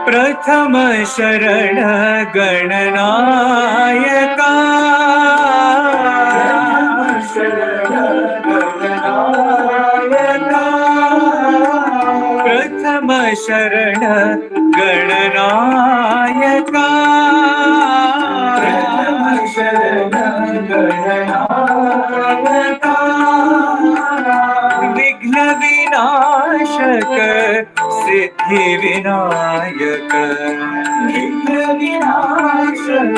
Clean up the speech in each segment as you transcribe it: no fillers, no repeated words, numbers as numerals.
प्रथम शरण गणनायका, प्रथम शरण गणनायका, प्रथम शरण गणनायका, विघ्न विनाशक सिद्धि विनायक, विघ्न विनाशक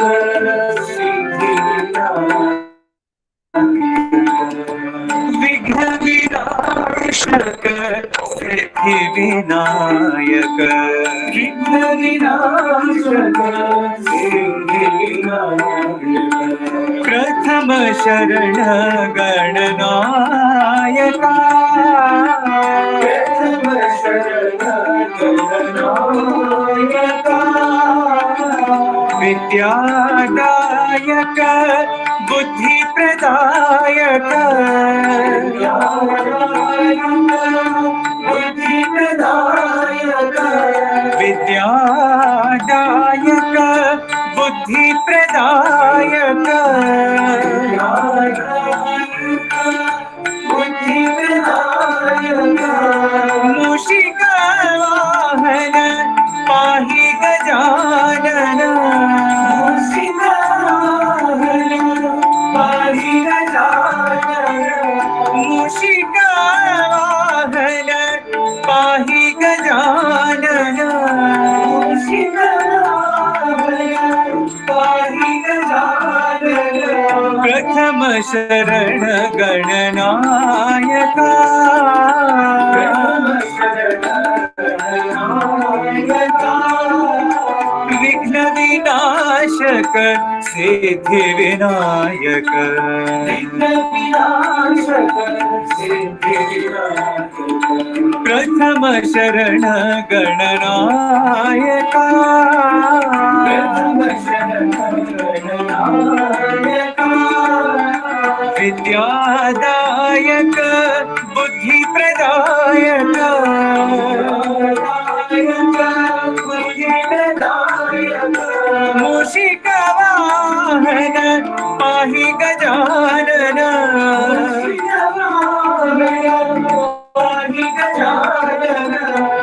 सिद्धि विघ्न विनाशक सिद्धि विनायक, विघ्न विनाशक सिद्धि विनायक, प्रथम शरण गणनायका, प्रथम शरण गणनायका, विद्यादायक बुद्धि प्रदायक, बुद्धि प्रदायक, विद्यादायक बुद्धि प्रदायक, बुद्धि प्रदायक, मूषिका वाहन पाहि गजानन, मूषिका वाहन पाहि गजानन, मूषिका वाहन पाहि गजानन, मूषिका वाहन पाहि गजानन, प्रथम शरण गणनायका, प्रथम शरण गणनायका, विघ्न विनाशक सिद्धि विनायक, विघ्न विनाशक सिद्धि विनायक, प्रथम शरण गणनायका, प्रथम शरण गणनायका, विद्यादायक बुद्धि प्रदायक, मूषिका वाहन पाहि गजानन,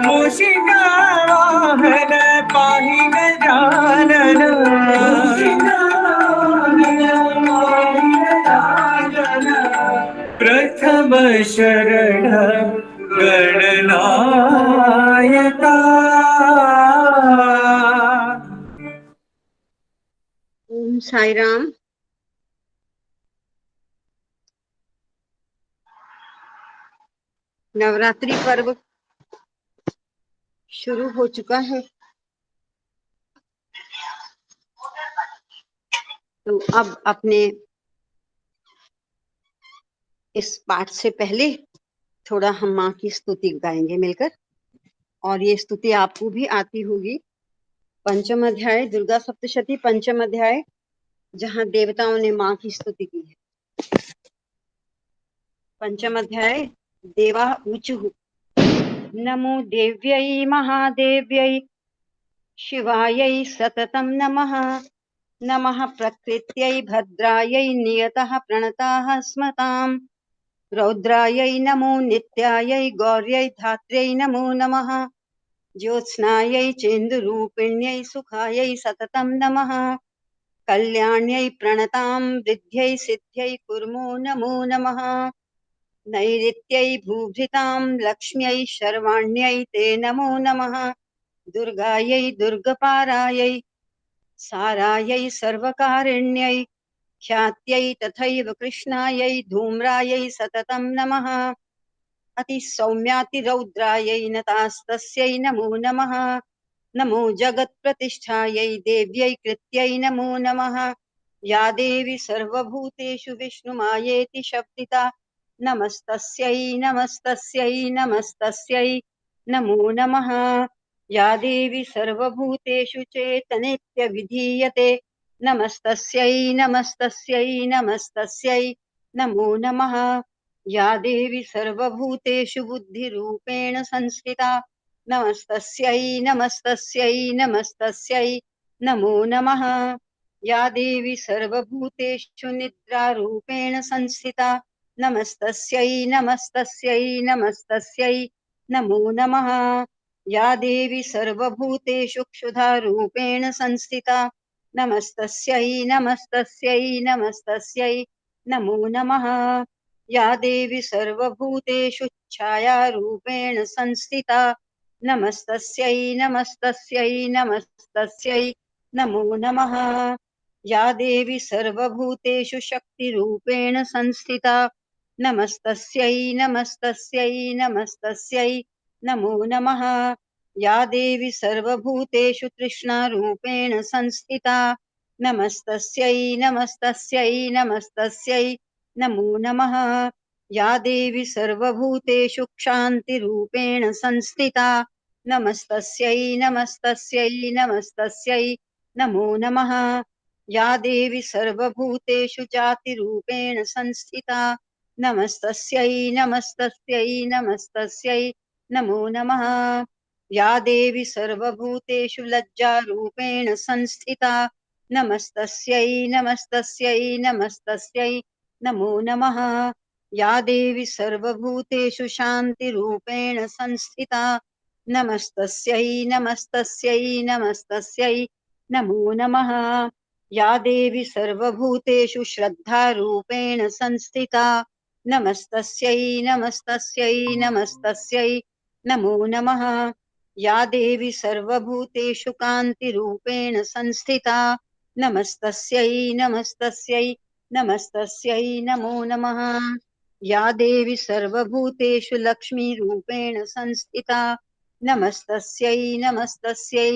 मूषिका वाहन पाहि गजानन, प्रथम शरण गणनायका। ओम साई राम। नवरात्रि पर्व शुरू हो चुका है, तो अब अपने इस पाठ से पहले थोड़ा हम माँ की स्तुति गाएंगे मिलकर, और ये स्तुति आपको भी आती होगी। पंचम अध्याय दुर्गा सप्तशती पंचम अध्याय, जहाँ देवताओं ने माँ की स्तुति की है। पंचम अध्याय देवा ऊचुः नमो देव्यै महादेव्यै शिवायै सततं नमः। नमः प्रकृत्यै भद्रायै नियतः प्रणताः स्मताम्। रौद्रायै नमो नित्यायै गौर्यै धात्र्यै नमो नमः। ज्योत्स्नायै चेन्दुरूपिण्यै सुखायै सततं नमः। कल्याण्यै प्रणतां वृद्ध्यै सिद्ध्यै कुर्मो नमो नमः। नैऋत्यै भूभृतां लक्ष्म्यै शर्वाण्यै ते नमो नमः। दुर्गायै दुर्गपारायै सारायै सर्वकारिण्यै ख्यात्यै तथैव कृष्णायै धूम्रायै सततं नमः। अतिसौम्यातिरौद्रायै नतास्तस्यै नमो नमः। नमो जगत्प्रतिष्ठायै देव्यै कृत्यै नमो नमः। या देवी सर्वभूतेषु विष्णुमायेति शब्दिता नमस्तस्यै नमस्तस्यै नमस्तस्यै नमो नमः। या देवी सर्वभूतेषु चेतनेत्यभिधीयते नमस्तस्यै नमस्तस्यै नमस्तस्यै नमो नमः। या देवी सर्वभूतेषु बुद्धिरूपेण संस्थिता नमस्तस्यै नमस्तस्यै नमस्तस्यै नमो नमः। या देवी सर्वभूतेषु निद्रारूपेण संस्थिता नमस्तस्यै नमस्तस्यै नमस्तस्यै नमो नमः। या देवी सर्वभूतेषु क्षुधारूपेण संस्थिता नमस्तस्यै नमस्तस्यै नमस्तस्यै नमो नमः। या देवी सर्वभूतेषु छायारूपेण संस्थिता नमस्तस्यै नमस्तस्यै नमस्तस्यै नमो नमः। या देवी सर्वभूतेषु शक्तिरूपेण संस्थिता नमस्तस्यै नमस्तस्यै नमस्तस्यै नमो नमः। या देवी सर्वभूतेषु तृष्णारूपेण संस्थिता नमस्तस्यै नमस्तस्यै नमस्तस्यै नमो नमः। या देवी सर्वभूतेषु क्षान्तिरूपेण संस्थिता नमस्तस्यै नमस्तस्यै नमस्तस्यै नमो नमः। या देवी सर्वभूतेषु जातिरूपेण संस्थिता नमस्तस्यै नमस्तस्यै नमस्तस्यै नमो नमः। या देवी सर्वभूतेषु लज्जारूपेण संस्थिता नमस्तस्यै नमस्तस्यै नमस्तस्यै नमो नमः। या देवी सर्वभूतेषु शान्तिरूपेण संस्थिता नमस्तस्यै नमस्तस्यै नमस्तस्यै नमो नमः। या देवी सर्वभूतेषु श्रद्धारूपेण संस्थिता नमस्तस्यै नमस्तस्यै नमस्तस्यै नमो नमः। या देवी सर्वभूतेषु कान्तिरूपेण संस्थिता नमस्तस्यै नमस्तस्यै नमस्तस्यै नमो नमः। या देवी सर्वभूतेषु लक्ष्मीरूपेण संस्थिता नमस्तस्यै नमस्तस्यै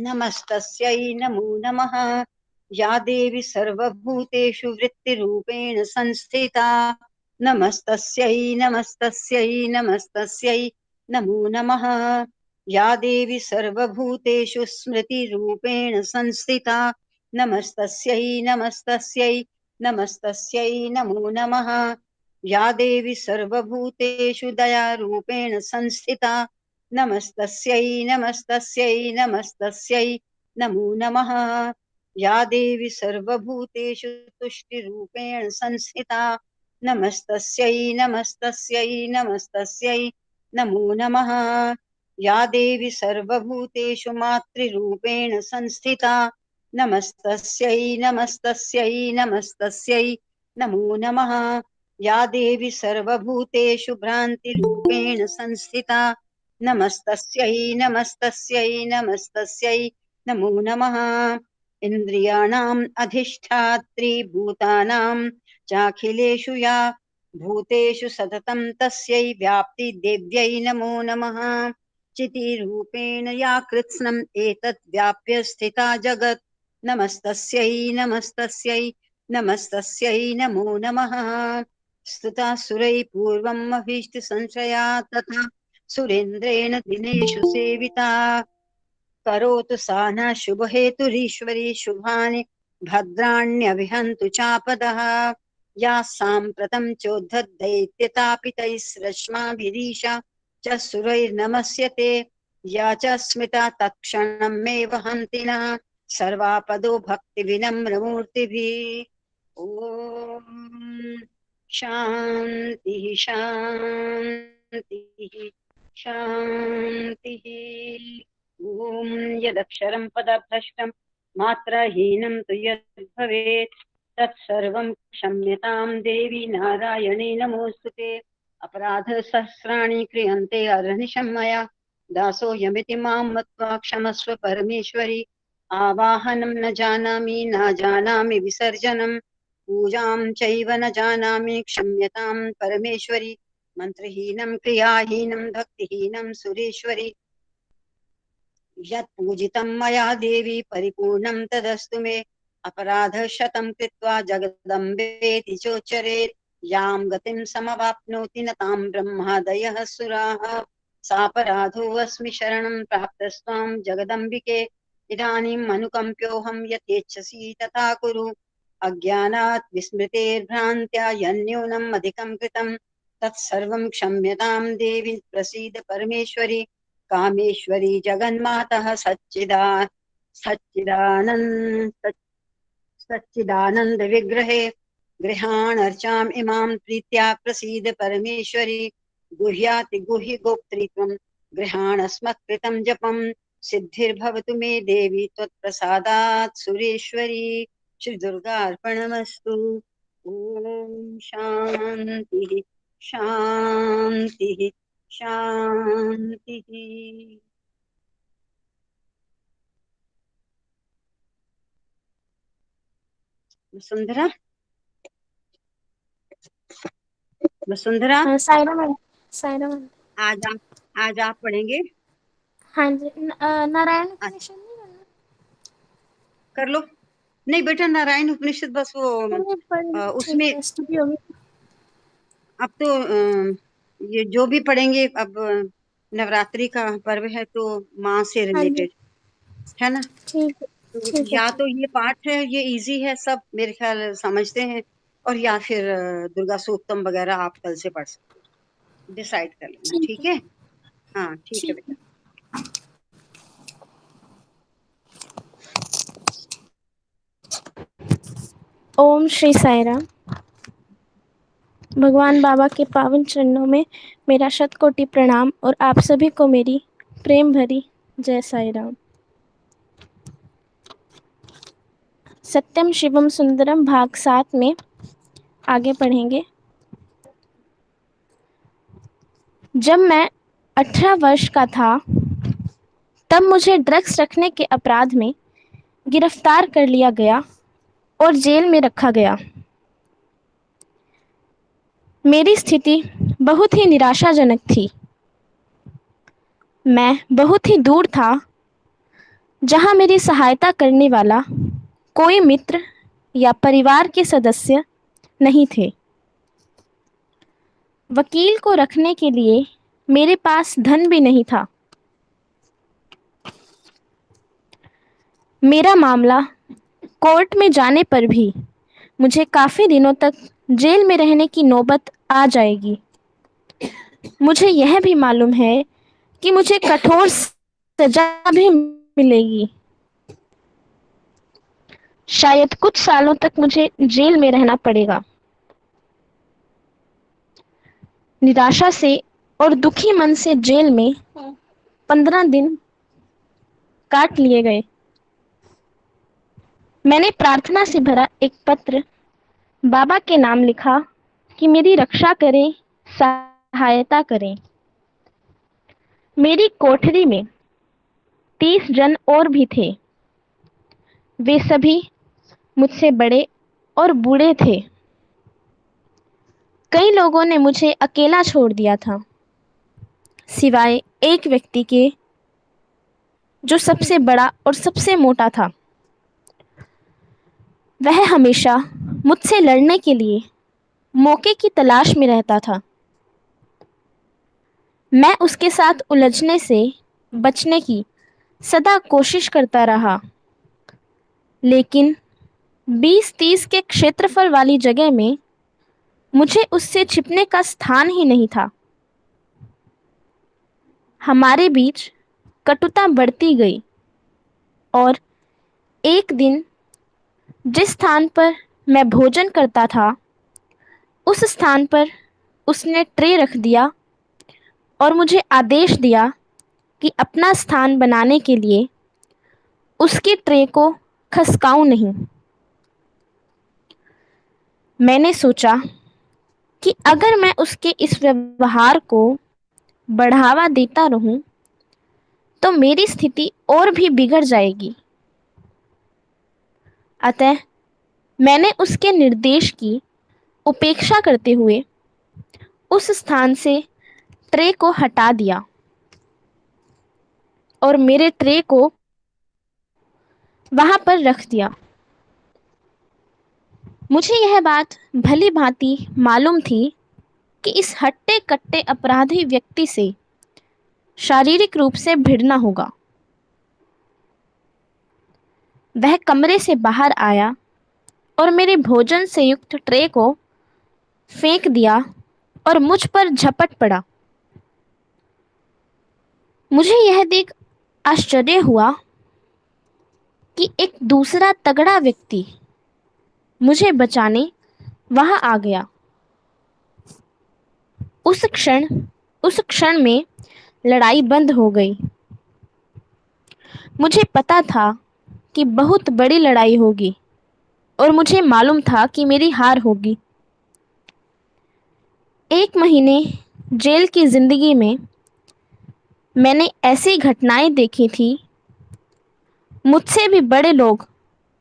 नमस्तस्यै नमो नमः। या देवी सर्वभूतेषु वृत्तिरूपेण संस्थिता नमस्तस्यै नमस्तस्यै नमस्तस्यै नमो नमः। या देवी सर्वभूतेषु स्मृतिरूपेण संस्थिता नमस्तस्यै नमस्तस्यै नमस्तस्यै नमो नमः। या देवी सर्वभूतेषु दयारूपेण संस्थिता नमस्तस्यै नमस्तस्यै नमस्तस्यै नमो नमः। या देवी सर्वभूतेषु तुष्टिरूपेण संस्थिता नमस्तस्यै नमस्तस्यै नमस्तस्यै नमो नमः। या देवी सर्वभूतेषु मातृरूपेण संस्थिता नमस्तस्यै नमस्तस्यै नमस्तस्यै नमो नमः। या देवी सर्वभूतेषु भ्रान्तिरूपेण संस्थिता नमस्तस्यै नमस्तस्यै नमस्तस्यै नमो नमः। इन्द्रियाणाम् अधिष्ठात्री भूतानां चाखिलेषु या भूतेषु सततं तस्यै व्याप्ति देव्यै नमो नमः। चितिरूपेण या कृत्स्नम् एतत् व्याप्य स्थिता जगत् नमस्तस्यै नमस्तस्यै नमस्तस्यै नमो नमः। स्तुता सुरैः पूर्वम् अभीष्ट संशया तथा सुरेन्द्रेण दिनेषु सेविता करोतु सा न शुभहेतुरीश्वरी शुभानि भद्राण्यभिहन्तु चापदः। या साम्प्रतं चोद्धतैत्यतापितैः स्रश्माभिरीशा च सुरैर्नमस्यते या च स्मिता तत्क्षणं मे वहन्ति नः सर्वापदो भक्तिविनम्रमूर्तिभिः। ॐ शान्तिः शान्तिः शान्तिः। ॐ यदक्षरं पदभ्रष्टं मात्राहीनं तु यद् भवेत् तत्सर्वं क्षम्यतां देवी नारायणे नमोऽस्तुते। अपराधसहस्राणि क्रियन्ते अहर्निशं मया दासोऽयमिति मां मत्वा क्षमस्व परमेश्वरि। आवाहनं न जानामि न जानामि विसर्जनं पूजां चैव न जानामि क्षम्यतां परमेश्वरि। मन्त्रहीनं क्रियाहीनं भक्तिहीनं सुरेश्वरि। यत् पूजितं मया देवी परिपूर्णं तदस्तु मे। अपराधशतं कृत्वा जगदम्बेति चोच्चरेत् यां गतिं समवाप्नोति न तां ब्रह्मादयः सुराः। सापराधोऽस्मि शरणं प्राप्तस्त्वां जगदम्बिके इदानीम् अनुकम्प्योऽहं यथेच्छसि तथा कुरु। अज्ञानात् विस्मृतेर्भ्रान्त्या यन्न्यूनम् अधिकं कृतं तत्सर्वं क्षम्यतां देवि प्रसीद परमेश्वरि। कामेश्वरी जगन्मातः सच्चिदानन्द विग्रहे गृहाणर्चाम् इमां प्रीत्या प्रसीद परमेश्वरि। गुह्याति गुह्य गोप्त्री त्वं गृहाणस्मत्कृतं जपं सिद्धिर्भवतु मे देवी त्वत्प्रसादात् सुरेश्वरी। श्री दुर्गार्पणमस्तु। ओम शांति शांति शांति। Vasundhara, Vasundhara, Saira ma'am, Saira ma'am. आज आप पढ़ेंगे। हाँ जी, नारायण उपनिषद नहीं करना? कर लो। नहीं बेटा, नारायण उपनिषद बस वो उसमें ठीक है, स्तुति होगी। अब तो ये जो भी पढ़ेंगे, अब नवरात्रि का पर्व है तो माँ से हाँ जी, रिलेटेड है ना। ठीक है, तो ठीक है। या तो ये पाठ है, ये इजी है, सब मेरे ख्याल समझते हैं, और या फिर दुर्गा सूक्तम वगैरह आप कल से पढ़ सकते हो, डिसाइड कर लेना। ठीक ठीक है, हाँ ठीक है ठीक बेटा। ओम श्री साईराम। भगवान बाबा के पावन चरणों में मेरा शतकोटि प्रणाम और आप सभी को मेरी प्रेम भरी जय साईराम। सत्यम शिवम सुंदरम भाग 7 में आगे पढ़ेंगे। जब मैं 18 वर्ष का था तब मुझे ड्रग्स रखने के अपराध में गिरफ्तार कर लिया गया और जेल में रखा गया। मेरी स्थिति बहुत ही निराशाजनक थी। मैं बहुत ही दूर था जहां मेरी सहायता करने वाला कोई मित्र या परिवार के सदस्य नहीं थे। वकील को रखने के लिए मेरे पास धन भी नहीं था। मेरा मामला कोर्ट में जाने पर भी मुझे काफ़ी दिनों तक जेल में रहने की नौबत आ जाएगी। मुझे यह भी मालूम है कि मुझे कठोर सजा भी मिलेगी। शायद कुछ सालों तक मुझे जेल में रहना पड़ेगा। निराशा से और दुखी मन से जेल में 15 दिन काट लिए गए। मैंने प्रार्थना से भरा एक पत्र बाबा के नाम लिखा कि मेरी रक्षा करें, सहायता करें। मेरी कोठरी में 30 जन और भी थे। वे सभी मुझसे बड़े और बूढ़े थे। कई लोगों ने मुझे अकेला छोड़ दिया था, सिवाय एक व्यक्ति के जो सबसे बड़ा और सबसे मोटा था। वह हमेशा मुझसे लड़ने के लिए मौके की तलाश में रहता था। मैं उसके साथ उलझने से बचने की सदा कोशिश करता रहा, लेकिन 20-30 के क्षेत्रफल वाली जगह में मुझे उससे छिपने का स्थान ही नहीं था। हमारे बीच कटुता बढ़ती गई और एक दिन जिस स्थान पर मैं भोजन करता था उस स्थान पर उसने ट्रे रख दिया और मुझे आदेश दिया कि अपना स्थान बनाने के लिए उसकी ट्रे को खसकाऊं नहीं। मैंने सोचा कि अगर मैं उसके इस व्यवहार को बढ़ावा देता रहूं तो मेरी स्थिति और भी बिगड़ जाएगी। अतः मैंने उसके निर्देश की उपेक्षा करते हुए उस स्थान से ट्रे को हटा दिया और मेरे ट्रे को वहां पर रख दिया। मुझे यह बात भली भांति मालूम थी कि इस हट्टे कट्टे अपराधी व्यक्ति से शारीरिक रूप से भिड़ना होगा। वह कमरे से बाहर आया और मेरे भोजन से युक्त ट्रे को फेंक दिया और मुझ पर झपट पड़ा। मुझे यह देख आश्चर्य हुआ कि एक दूसरा तगड़ा व्यक्ति मुझे बचाने वहां आ गया। उस क्षण में लड़ाई बंद हो गई। मुझे पता था कि बहुत बड़ी लड़ाई होगी और मुझे मालूम था कि मेरी हार होगी। 1 महीने जेल की जिंदगी में मैंने ऐसी घटनाएं देखी थी। मुझसे भी बड़े लोग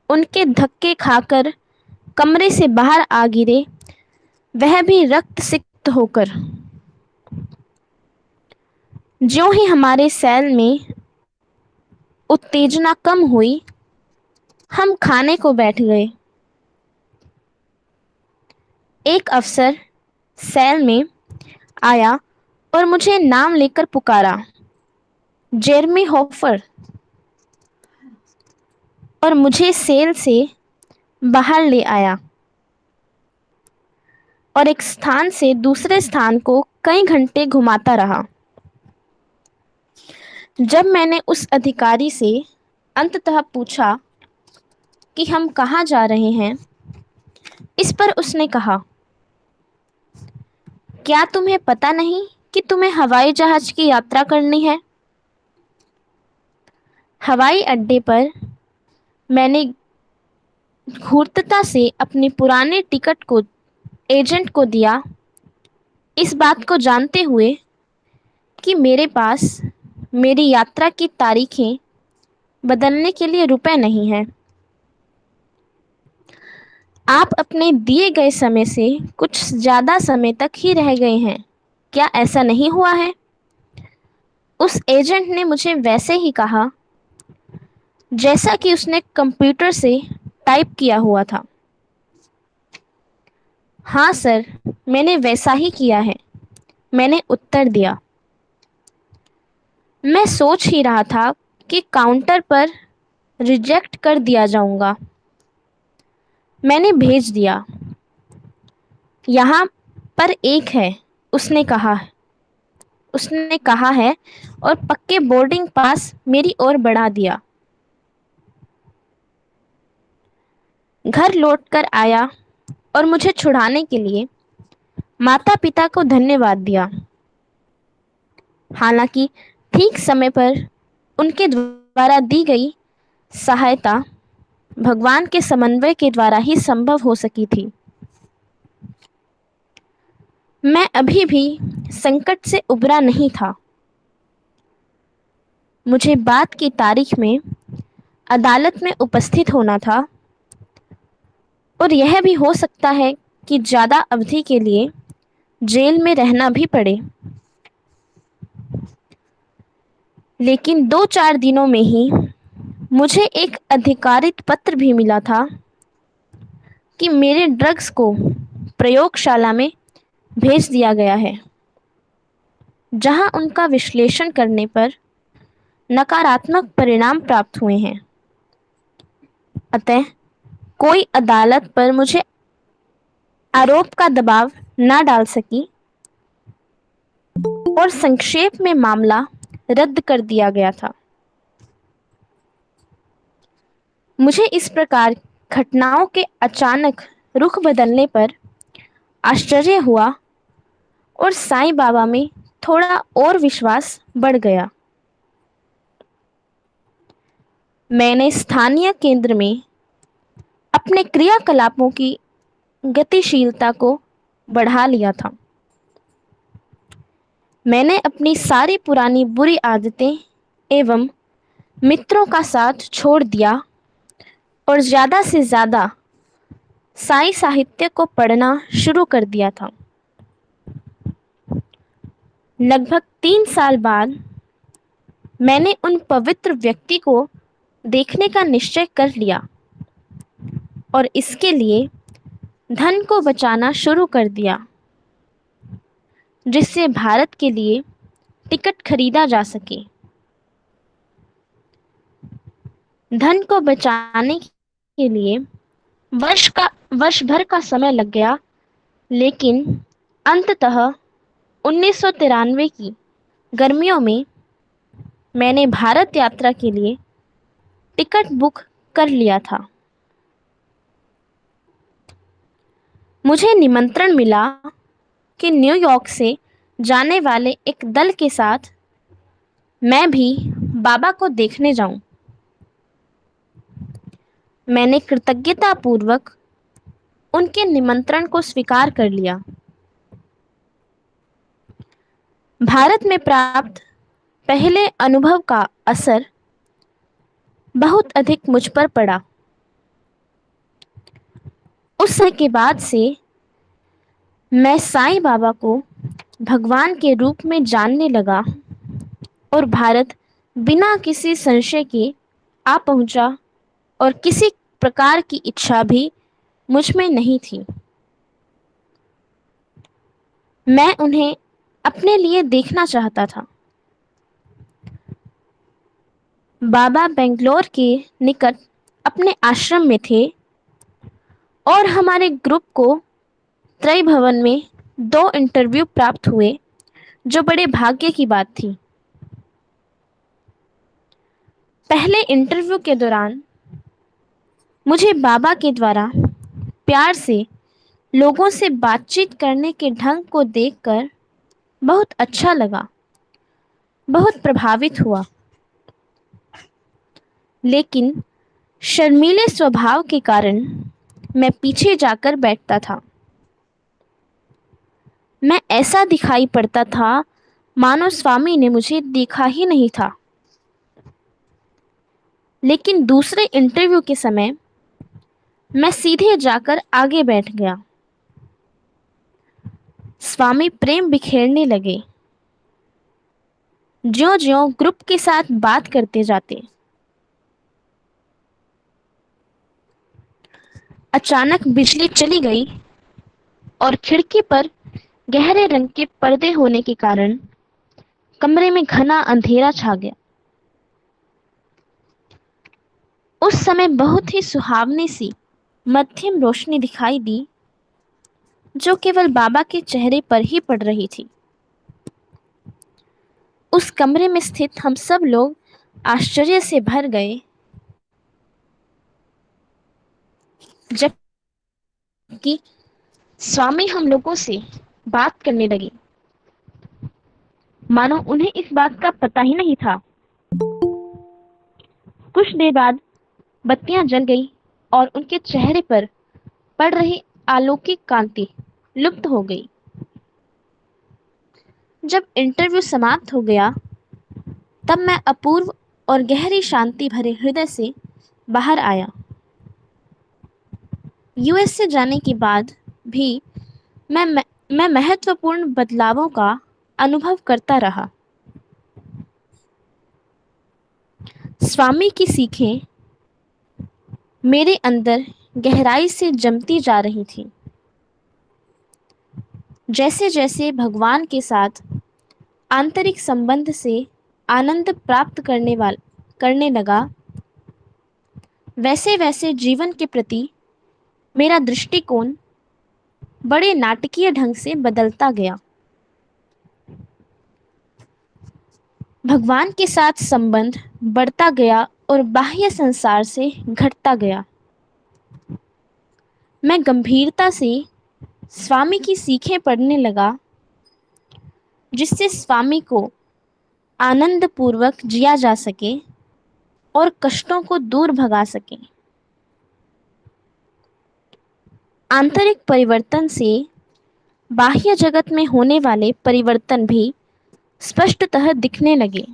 उनके धक्के खाकर कमरे से बाहर आ गिरे, वह भी रक्त सिक्त होकर। ज्यों ही हमारे सेल में उत्तेजना कम हुई, हम खाने को बैठ गए। एक अफसर सेल में आया और मुझे नाम लेकर पुकारा, जेरमी हॉफर, और मुझे सेल से बाहर ले आया और एक स्थान से दूसरे स्थान को कई घंटे घुमाता रहा। जब मैंने उस अधिकारी से अंततः पूछा कि हम कहाँ जा रहे हैं, इस पर उसने कहा, क्या तुम्हें पता नहीं कि तुम्हें हवाई जहाज की यात्रा करनी है? हवाई अड्डे पर मैंने धूर्तता से अपने पुराने टिकट को एजेंट को दिया, इस बात को जानते हुए कि मेरे पास मेरी यात्रा की तारीखें बदलने के लिए रुपए नहीं हैं। आप अपने दिए गए समय से कुछ ज़्यादा समय तक ही रह गए हैं, क्या ऐसा नहीं हुआ है? उस एजेंट ने मुझे वैसे ही कहा जैसा कि उसने कंप्यूटर से टाइप किया हुआ था। हाँ सर, मैंने वैसा ही किया है, मैंने उत्तर दिया। मैं सोच ही रहा था कि काउंटर पर रिजेक्ट कर दिया जाऊंगा। मैंने भेज दिया। यहाँ पर एक है, उसने कहा है और पक्के बोर्डिंग पास मेरी ओर बढ़ा दिया। घर लौटकर आया और मुझे छुड़ाने के लिए माता पिता को धन्यवाद दिया। हालांकि ठीक समय पर उनके द्वारा दी गई सहायता भगवान के समन्वय के द्वारा ही संभव हो सकी थी। मैं अभी भी संकट से उबरा नहीं था। मुझे बाद की तारीख में अदालत में उपस्थित होना था और यह भी हो सकता है कि ज़्यादा अवधि के लिए जेल में रहना भी पड़े। लेकिन 2-4 दिनों में ही मुझे एक अधिकारित पत्र भी मिला था कि मेरे ड्रग्स को प्रयोगशाला में भेज दिया गया है, जहां उनका विश्लेषण करने पर नकारात्मक परिणाम प्राप्त हुए हैं। अतः कोई अदालत पर मुझे आरोप का दबाव न डाल सकी और संक्षेप में मामला रद्द कर दिया गया था। मुझे इस प्रकार घटनाओं के अचानक रुख बदलने पर आश्चर्य हुआ और साईं बाबा में थोड़ा और विश्वास बढ़ गया। मैंने स्थानीय केंद्र में अपने क्रियाकलापों की गतिशीलता को बढ़ा लिया था। मैंने अपनी सारी पुरानी बुरी आदतें एवं मित्रों का साथ छोड़ दिया और ज़्यादा से ज़्यादा साई साहित्य को पढ़ना शुरू कर दिया था। लगभग 3 साल बाद मैंने उन पवित्र व्यक्ति को देखने का निश्चय कर लिया और इसके लिए धन को बचाना शुरू कर दिया, जिससे भारत के लिए टिकट खरीदा जा सके। धन को बचाने के लिए वर्ष भर का समय लग गया, लेकिन अंततः 1993 की गर्मियों में मैंने भारत यात्रा के लिए टिकट बुक कर लिया था। मुझे निमंत्रण मिला कि न्यूयॉर्क से जाने वाले एक दल के साथ मैं भी बाबा को देखने जाऊं। मैंने कृतज्ञतापूर्वक उनके निमंत्रण को स्वीकार कर लिया। भारत में प्राप्त पहले अनुभव का असर बहुत अधिक मुझ पर पड़ा। उस समय के बाद से मैं साईं बाबा को भगवान के रूप में जानने लगा और भारत बिना किसी संशय के आ पहुंचा और किसी प्रकार की इच्छा भी मुझ में नहीं थी। मैं उन्हें अपने लिए देखना चाहता था। बाबा बेंगलोर के निकट अपने आश्रम में थे और हमारे ग्रुप को त्रय भवन में 2 इंटरव्यू प्राप्त हुए, जो बड़े भाग्य की बात थी। पहले इंटरव्यू के दौरान मुझे बाबा के द्वारा प्यार से लोगों से बातचीत करने के ढंग को देखकर बहुत अच्छा लगा, बहुत प्रभावित हुआ। लेकिन शर्मीले स्वभाव के कारण मैं पीछे जाकर बैठता था। मैं ऐसा दिखाई पड़ता था मानो स्वामी ने मुझे देखा ही नहीं था। लेकिन दूसरे इंटरव्यू के समय मैं सीधे जाकर आगे बैठ गया। स्वामी प्रेम बिखेरने लगे। ज्यों-ज्यों ग्रुप के साथ बात करते जाते, अचानक बिजली चली गई और खिड़की पर गहरे रंग के पर्दे होने के कारण कमरे में घना अंधेरा छा गया। उस समय बहुत ही सुहावनी सी मध्यम रोशनी दिखाई दी, जो केवल बाबा के चेहरे पर ही पड़ रही थी। उस कमरे में स्थित हम सब लोग आश्चर्य से भर गए, जबकि स्वामी हम लोगों से बात करने लगे, मानो उन्हें इस बात का पता ही नहीं था। कुछ देर बाद बत्तियां जल गई और उनके चेहरे पर पड़ रही अलौकिक कांति लुप्त हो गई। जब इंटरव्यू समाप्त हो गया, तब मैं अपूर्व और गहरी शांति भरे हृदय से बाहर आया। यूएस से जाने के बाद भी मैं महत्वपूर्ण बदलावों का अनुभव करता रहा। स्वामी की सीखें मेरे अंदर गहराई से जमती जा रही थी। जैसे जैसे भगवान के साथ आंतरिक संबंध से आनंद प्राप्त करने लगा, वैसे वैसे जीवन के प्रति मेरा दृष्टिकोण बड़े नाटकीय ढंग से बदलता गया। भगवान के साथ संबंध बढ़ता गया और बाह्य संसार से घटता गया। मैं गंभीरता से स्वामी की सीखें पढ़ने लगा, जिससे स्वामी को आनंद पूर्वक जिया जा सके और कष्टों को दूर भगा सके। आंतरिक परिवर्तन से बाह्य जगत में होने वाले परिवर्तन भी स्पष्टतः दिखने लगे।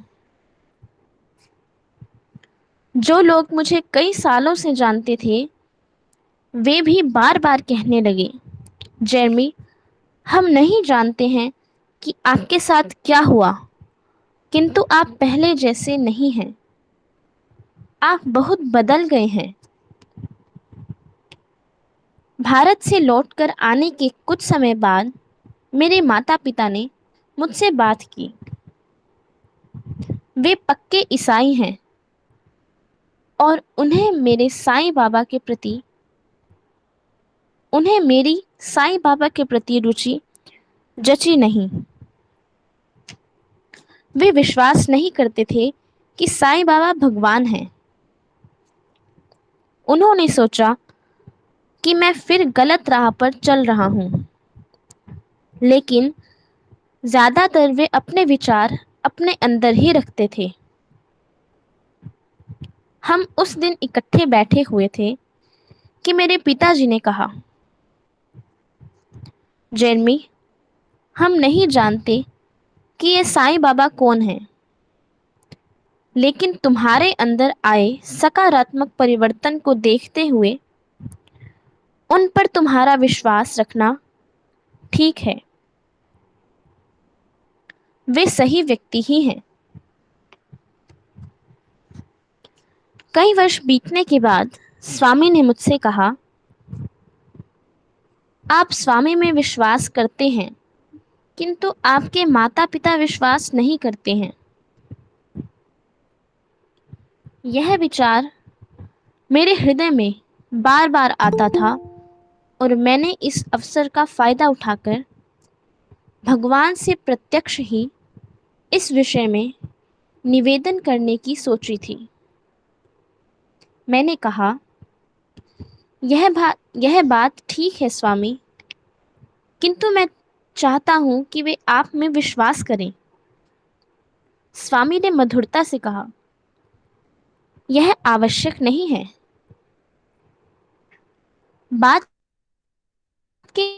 जो लोग मुझे कई सालों से जानते थे, वे भी बार बार कहने लगे, जेरमी, हम नहीं जानते हैं कि आपके साथ क्या हुआ, किंतु आप पहले जैसे नहीं हैं। आप बहुत बदल गए हैं। भारत से लौटकर आने के कुछ समय बाद मेरे माता पिता ने मुझसे बात की। वे पक्के ईसाई हैं। और उन्हें मेरी साईं बाबा के प्रति रुचि जची नहीं। वे विश्वास नहीं करते थे कि साईं बाबा भगवान हैं। उन्होंने सोचा कि मैं फिर गलत राह पर चल रहा हूँ, लेकिन ज्यादातर वे अपने विचार अपने अंदर ही रखते थे। हम उस दिन इकट्ठे बैठे हुए थे कि मेरे पिताजी ने कहा, जेरमी, हम नहीं जानते कि ये साईं बाबा कौन हैं, लेकिन तुम्हारे अंदर आए सकारात्मक परिवर्तन को देखते हुए उन पर तुम्हारा विश्वास रखना ठीक है। वे सही व्यक्ति ही हैं। कई वर्ष बीतने के बाद स्वामी ने मुझसे कहा, आप स्वामी में विश्वास करते हैं, किंतु आपके माता पिता विश्वास नहीं करते हैं। यह विचार मेरे हृदय में बार बार आता था और मैंने इस अवसर का फायदा उठाकर भगवान से प्रत्यक्ष ही इस विषय में निवेदन करने की सोची थी। मैंने कहा, यह बात ठीक है स्वामी, किंतु मैं चाहता हूं कि वे आप में विश्वास करें। स्वामी ने मधुरता से कहा, यह आवश्यक नहीं है। बाद के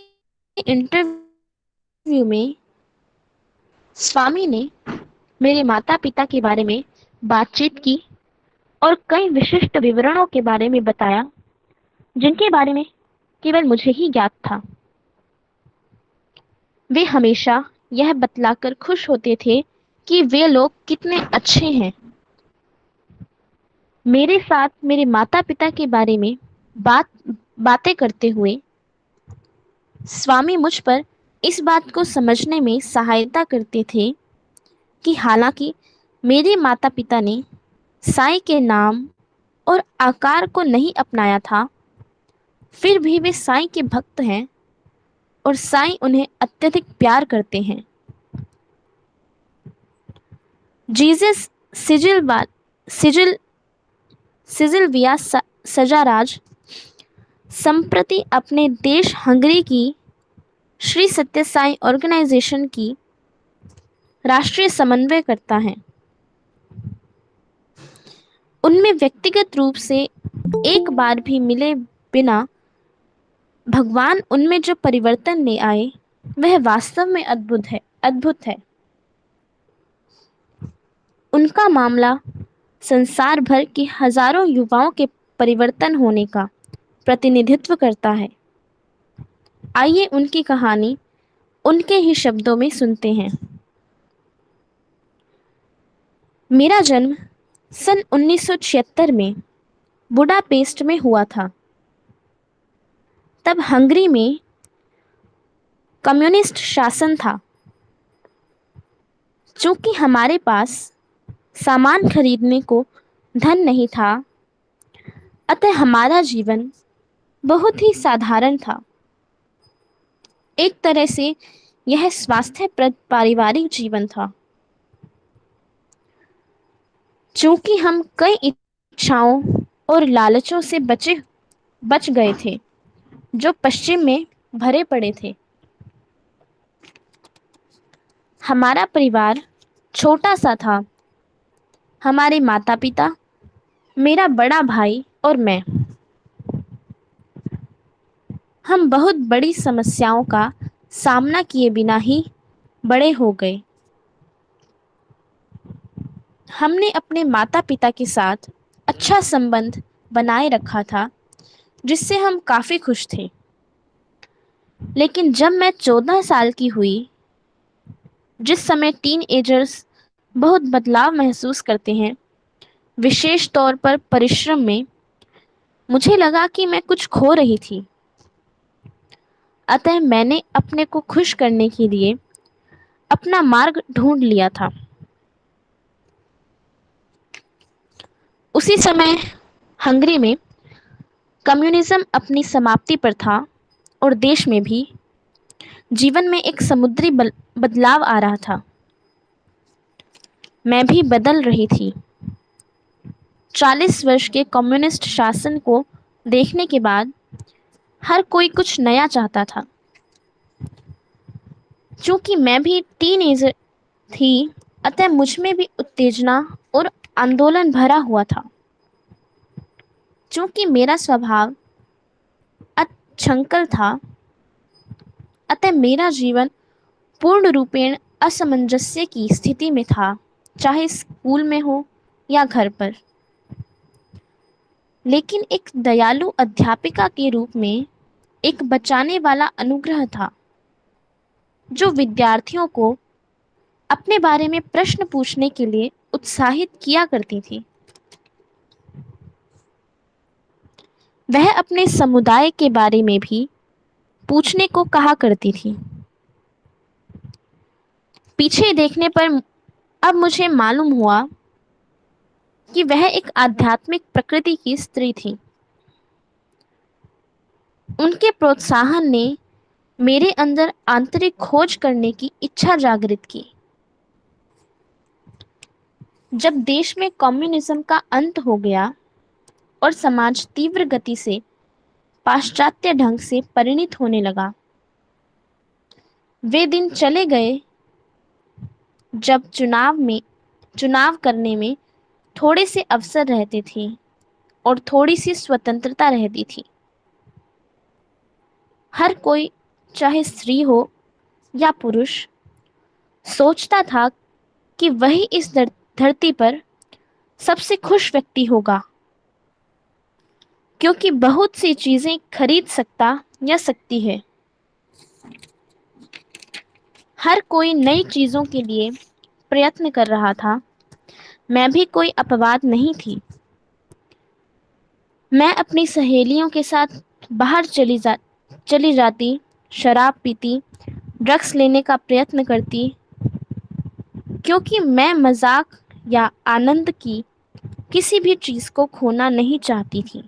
इंटरव्यू में स्वामी ने मेरे माता पिता के बारे में बातचीत की और कई विशिष्ट विवरणों के बारे में बताया जिनके बारे में केवल मुझे ही ज्ञात था। वे हमेशा यह बतलाकर खुश होते थे कि वे लोग कितने अच्छे हैं। मेरे साथ मेरे माता पिता के बारे में बातें करते हुए स्वामी मुझ पर इस बात को समझने में सहायता करते थे कि हालांकि मेरे माता पिता ने साईं के नाम और आकार को नहीं अपनाया था, फिर भी वे साईं के भक्त हैं और साईं उन्हें अत्यधिक प्यार करते हैं। जीसस सिजिलविया सजाराज संप्रति अपने देश हंगरी की श्री सत्य साई ऑर्गेनाइजेशन की राष्ट्रीय समन्वय करता है। उनमें व्यक्तिगत रूप से एक बार भी मिले बिना भगवान उनमें जो परिवर्तन ले आए वह वास्तव में अद्भुत है। उनका मामला संसार भर के हजारों युवाओं के परिवर्तन होने का प्रतिनिधित्व करता है। आइए उनकी कहानी उनके ही शब्दों में सुनते हैं। मेरा जन्म सन 1976 में बुडापेस्ट में हुआ था। तब हंगरी में कम्युनिस्ट शासन था। चूंकि हमारे पास सामान खरीदने को धन नहीं था, अतः हमारा जीवन बहुत ही साधारण था। एक तरह से यह स्वास्थ्यप्रद पारिवारिक जीवन था। चूंकि हम कई इच्छाओं और लालचों से बच गए थे जो पश्चिम में भरे पड़े थे। हमारा परिवार छोटा सा था। हमारे माता पिता, मेरा बड़ा भाई और मैं। हम बहुत बड़ी समस्याओं का सामना किए बिना ही बड़े हो गए। हमने अपने माता पिता के साथ अच्छा संबंध बनाए रखा था, जिससे हम काफ़ी खुश थे। लेकिन जब मैं 14 साल की हुई, जिस समय टीनएजर्स बहुत बदलाव महसूस करते हैं, विशेष तौर पर परिश्रम में, मुझे लगा कि मैं कुछ खो रही थी। अतः मैंने अपने को खुश करने के लिए अपना मार्ग ढूंढ लिया था। उसी समय हंगरी में कम्युनिज्म अपनी समाप्ति पर था और देश में भी जीवन में एक समुद्री बदलाव आ रहा था। मैं भी बदल रही थी। 40 वर्ष के कम्युनिस्ट शासन को देखने के बाद हर कोई कुछ नया चाहता था। चूंकि मैं भी टीनेजर थी, अतः मुझ में भी उत्तेजना और आंदोलन भरा हुआ था। चूंकि मेरा स्वभाव अछंकल था, अतः मेरा जीवन पूर्ण रूपेण असमंजस्य की स्थिति में था, चाहे स्कूल में हो या घर पर। लेकिन एक दयालु अध्यापिका के रूप में एक बचाने वाला अनुग्रह था, जो विद्यार्थियों को अपने बारे में प्रश्न पूछने के लिए उत्साहित किया करती थी। वह अपने समुदाय के बारे में भी पूछने को कहा करती थी। पीछे देखने पर अब मुझे मालूम हुआ कि वह एक आध्यात्मिक प्रकृति की स्त्री थी। उनके प्रोत्साहन ने मेरे अंदर आंतरिक खोज करने की इच्छा जागृत की। जब देश में कम्युनिज्म का अंत हो गया और समाज तीव्र गति से पाश्चात्य ढंग से परिणत होने लगा, वे दिन चले गए जब चुनाव करने में थोड़े से अवसर रहते थे और थोड़ी सी स्वतंत्रता रहती थी। हर कोई, चाहे स्त्री हो या पुरुष, सोचता था कि वही इस धरती पर सबसे खुश व्यक्ति होगा, क्योंकि बहुत सी चीजें खरीद सकता या सकती है। हर कोई नई चीजों के लिए प्रयत्न कर रहा था। मैं भी कोई अपवाद नहीं थी। मैं अपनी सहेलियों के साथ बाहर चली जाती, शराब पीती, ड्रग्स लेने का प्रयत्न करती, क्योंकि मैं मजाक या आनंद की किसी भी चीज को खोना नहीं चाहती थी।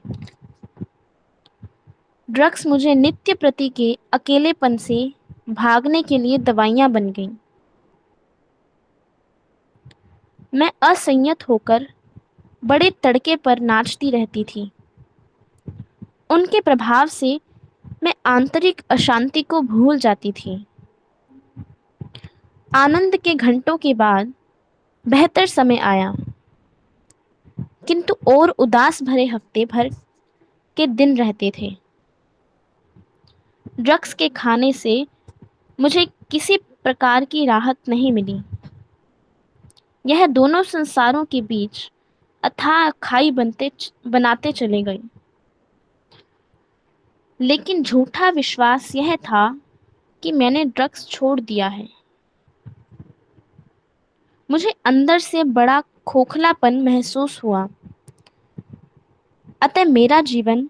ड्रग्स मुझे नित्य प्रति के अकेलेपन से भागने के लिए दवाइयां बन गईं। मैं असंयत होकर बड़े तड़के पर नाचती रहती थी। उनके प्रभाव से मैं आंतरिक अशांति को भूल जाती थी। आनंद के घंटों के बाद बेहतर समय आया, किंतु और उदास भरे हफ्ते भर के दिन रहते थे। ड्रग्स के खाने से मुझे किसी प्रकार की राहत नहीं मिली। यह दोनों संसारों के बीच अथाह खाई बनाते चले गए। लेकिन झूठा विश्वास यह था कि मैंने ड्रग्स छोड़ दिया है। मुझे अंदर से बड़ा खोखलापन महसूस हुआ। अतः मेरा जीवन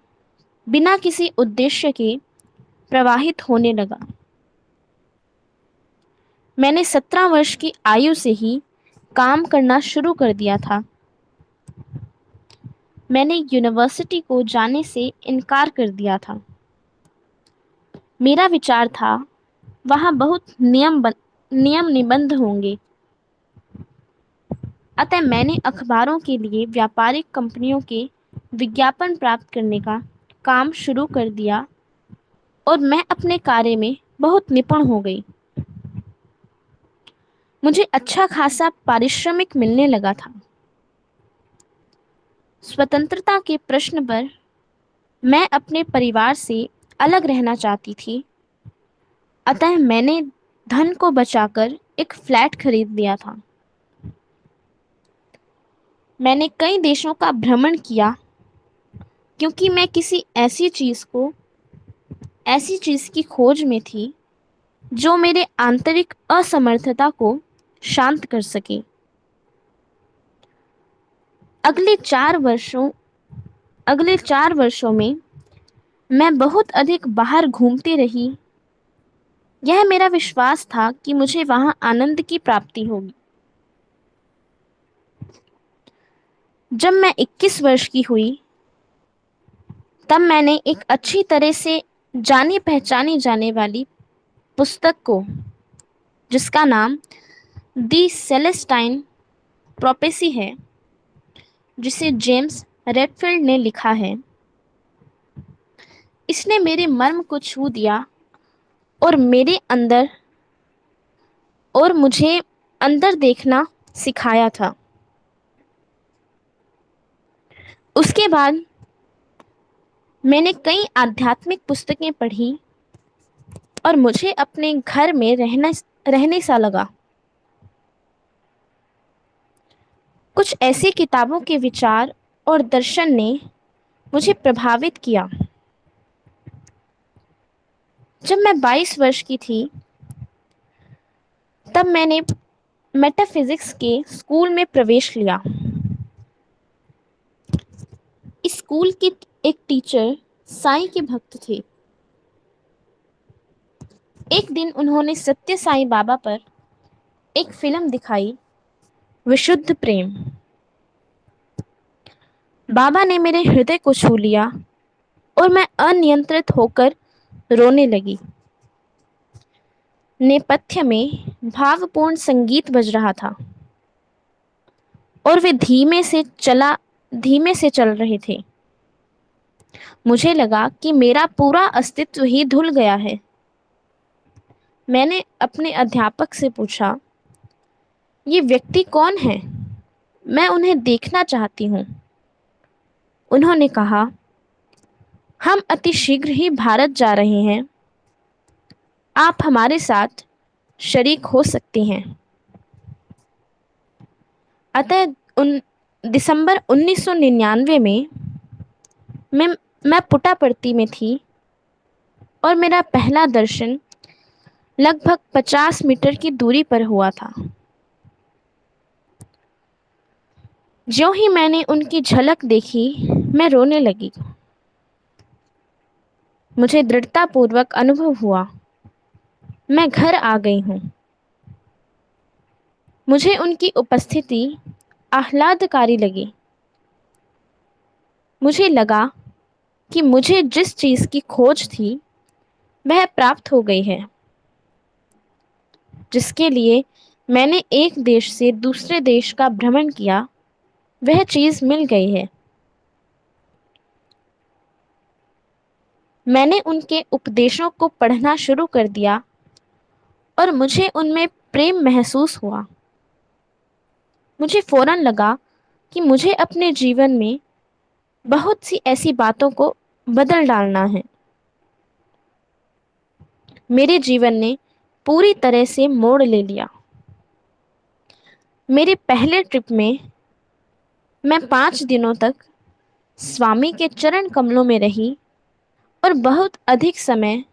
बिना किसी उद्देश्य के प्रवाहित होने लगा। मैंने 17 वर्ष की आयु से ही काम करना शुरू कर दिया था। मैंने यूनिवर्सिटी को जाने से इनकार कर दिया था। मेरा विचार था वहाँ बहुत नियम निबंध होंगे। अतः मैंने अखबारों के लिए व्यापारिक कंपनियों के विज्ञापन प्राप्त करने का काम शुरू कर दिया और मैं अपने कार्य में बहुत निपुण हो गई। मुझे अच्छा खासा पारिश्रमिक मिलने लगा था। स्वतंत्रता के प्रश्न पर मैं अपने परिवार से अलग रहना चाहती थी, अतः मैंने धन को बचाकर एक फ्लैट खरीद लिया था। मैंने कई देशों का भ्रमण किया, क्योंकि मैं किसी ऐसी चीज की खोज में थी जो मेरे आंतरिक असमर्थता को शांत कर सके। अगले 4 वर्षों में मैं बहुत अधिक बाहर घूमती रही। यह मेरा विश्वास था कि मुझे वहां आनंद की प्राप्ति होगी। जब मैं 21 वर्ष की हुई तब मैंने एक अच्छी तरह से जानी पहचानी जाने वाली पुस्तक को, जिसका नाम दी सेलेस्टाइन प्रोपेसी है, जिसे जेम्स रेडफील्ड ने लिखा है, इसने मेरे मर्म को छू दिया और मेरे अंदर और मुझे अंदर देखना सिखाया था। उसके बाद मैंने कई आध्यात्मिक पुस्तकें पढ़ी और मुझे अपने घर में रहने सा लगा। कुछ ऐसी किताबों के विचार और दर्शन ने मुझे प्रभावित किया। जब मैं 22 वर्ष की थी, तब मैंने मेटाफिजिक्स के स्कूल में प्रवेश लिया। इस स्कूल की एक टीचर साईं के भक्त थे। एक दिन उन्होंने सत्य साईं बाबा पर एक फिल्म दिखाई, विशुद्ध प्रेम। बाबा ने मेरे हृदय को छू लिया और मैं अनियंत्रित होकर रोने लगी। नेपथ्य में भावपूर्ण संगीत बज रहा था और वे धीमे से चल रहे थे। मुझे लगा कि मेरा पूरा अस्तित्व ही धुल गया है। मैंने अपने अध्यापक से पूछा, ये व्यक्ति कौन है? मैं उन्हें देखना चाहती हूँ। उन्होंने कहा, हम अति शीघ्र ही भारत जा रहे हैं, आप हमारे साथ शरीक हो सकती हैं। अतः दिसंबर 1999 में मैं पुट्टापर्थी में थी और मेरा पहला दर्शन लगभग 50 मीटर की दूरी पर हुआ था। ज्यों ही मैंने उनकी झलक देखी, मैं रोने लगी। मुझे दृढ़तापूर्वक अनुभव हुआ, मैं घर आ गई हूँ। मुझे उनकी उपस्थिति आह्लादकारी लगी। मुझे लगा कि मुझे जिस चीज़ की खोज थी वह प्राप्त हो गई है, जिसके लिए मैंने एक देश से दूसरे देश का भ्रमण किया, वह चीज़ मिल गई है। मैंने उनके उपदेशों को पढ़ना शुरू कर दिया और मुझे उनमें प्रेम महसूस हुआ। मुझे फौरन लगा कि मुझे अपने जीवन में बहुत सी ऐसी बातों को बदल डालना है। मेरे जीवन ने पूरी तरह से मोड़ ले लिया। मेरे पहले ट्रिप में मैं 5 दिनों तक स्वामी के चरण कमलों में रही और बहुत अधिक समय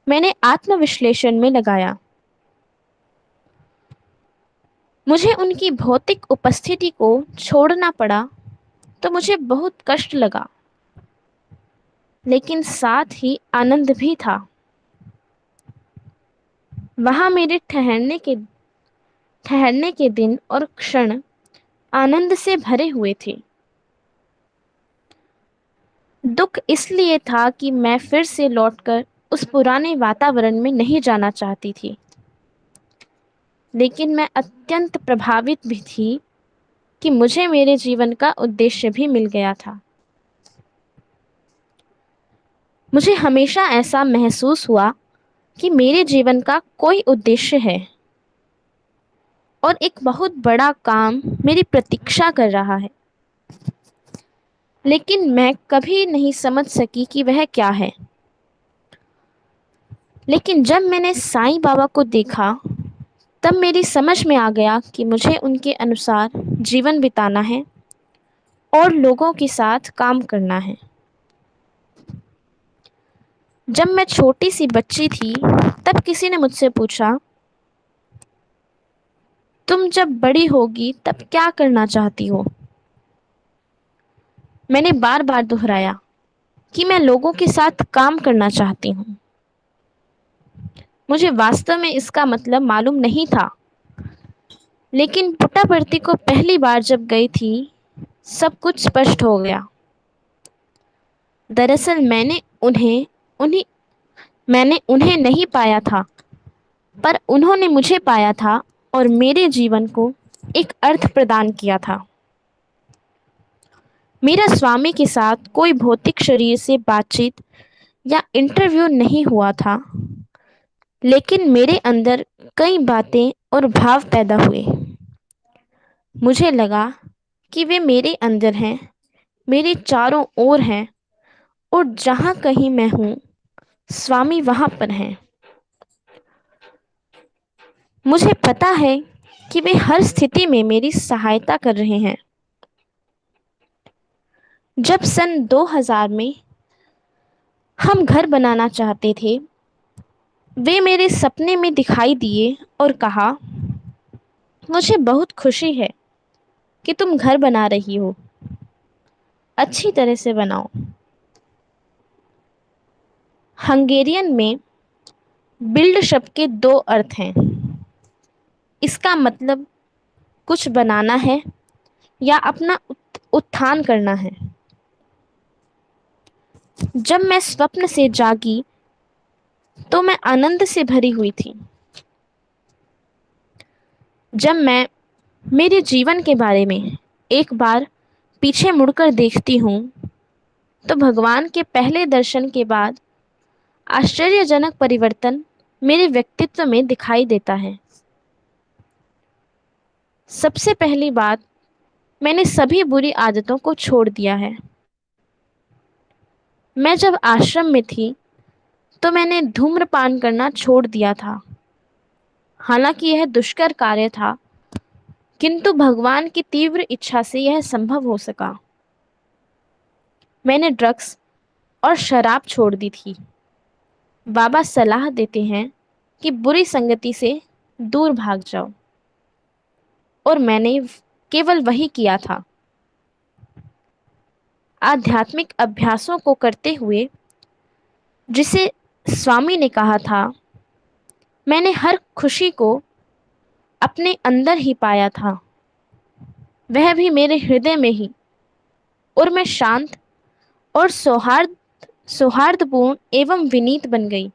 मैंने आत्मविश्लेषण में लगाया। मुझे उनकी भौतिक उपस्थिति को छोड़ना पड़ा तो मुझे बहुत कष्ट लगा, लेकिन साथ ही आनंद भी था। वहाँ मेरे ठहरने के दिन और क्षण आनंद से भरे हुए थे। दुख इसलिए था कि मैं फिर से लौटकर उस पुराने वातावरण में नहीं जाना चाहती थी, लेकिन मैं अत्यंत प्रभावित भी थी कि मुझे मेरे जीवन का उद्देश्य भी मिल गया था। मुझे हमेशा ऐसा महसूस हुआ कि मेरे जीवन का कोई उद्देश्य है और एक बहुत बड़ा काम मेरी प्रतीक्षा कर रहा है, लेकिन मैं कभी नहीं समझ सकी कि वह क्या है। लेकिन जब मैंने साईं बाबा को देखा, तब मेरी समझ में आ गया कि मुझे उनके अनुसार जीवन बिताना है और लोगों के साथ काम करना है। जब मैं छोटी सी बच्ची थी, तब किसी ने मुझसे पूछा, तुम जब बड़ी होगी तब क्या करना चाहती हो? मैंने बार बार दोहराया कि मैं लोगों के साथ काम करना चाहती हूँ। मुझे वास्तव में इसका मतलब मालूम नहीं था, लेकिन पुट्टापर्थी को पहली बार जब गई थी, सब कुछ स्पष्ट हो गया। दरअसल मैंने उन्हें नहीं पाया था, पर उन्होंने मुझे पाया था और मेरे जीवन को एक अर्थ प्रदान किया था। मेरा स्वामी के साथ कोई भौतिक शरीर से बातचीत या इंटरव्यू नहीं हुआ था, लेकिन मेरे अंदर कई बातें और भाव पैदा हुए। मुझे लगा कि वे मेरे अंदर हैं, मेरे चारों ओर हैं, और जहाँ कहीं मैं हूँ, स्वामी वहाँ पर हैं। मुझे पता है कि वे हर स्थिति में मेरी सहायता कर रहे हैं। जब सन 2000 में हम घर बनाना चाहते थे, वे मेरे सपने में दिखाई दिए और कहा, मुझे बहुत खुशी है कि तुम घर बना रही हो, अच्छी तरह से बनाओ। हंगेरियन में बिल्ड शब्द के दो अर्थ हैं। इसका मतलब कुछ बनाना है या अपना उत्थान करना है। जब मैं स्वप्न से जागी तो मैं आनंद से भरी हुई थी। जब मैं मेरे जीवन के बारे में एक बार पीछे मुड़कर देखती हूँ तो भगवान के पहले दर्शन के बाद आश्चर्यजनक परिवर्तन मेरे व्यक्तित्व में दिखाई देता है। सबसे पहली बात, मैंने सभी बुरी आदतों को छोड़ दिया है। मैं जब आश्रम में थी तो मैंने धूम्रपान करना छोड़ दिया था। हालांकि यह दुष्कर कार्य था, किंतु भगवान की तीव्र इच्छा से यह संभव हो सका। मैंने ड्रग्स और शराब छोड़ दी थी। बाबा सलाह देते हैं कि बुरी संगति से दूर भाग जाओ, और मैंने केवल वही किया था। आध्यात्मिक अभ्यासों को करते हुए, जिसे स्वामी ने कहा था, मैंने हर खुशी को अपने अंदर ही पाया था, वह भी मेरे हृदय में ही, और मैं शांत और सौहार्दपूर्ण एवं विनीत बन गई।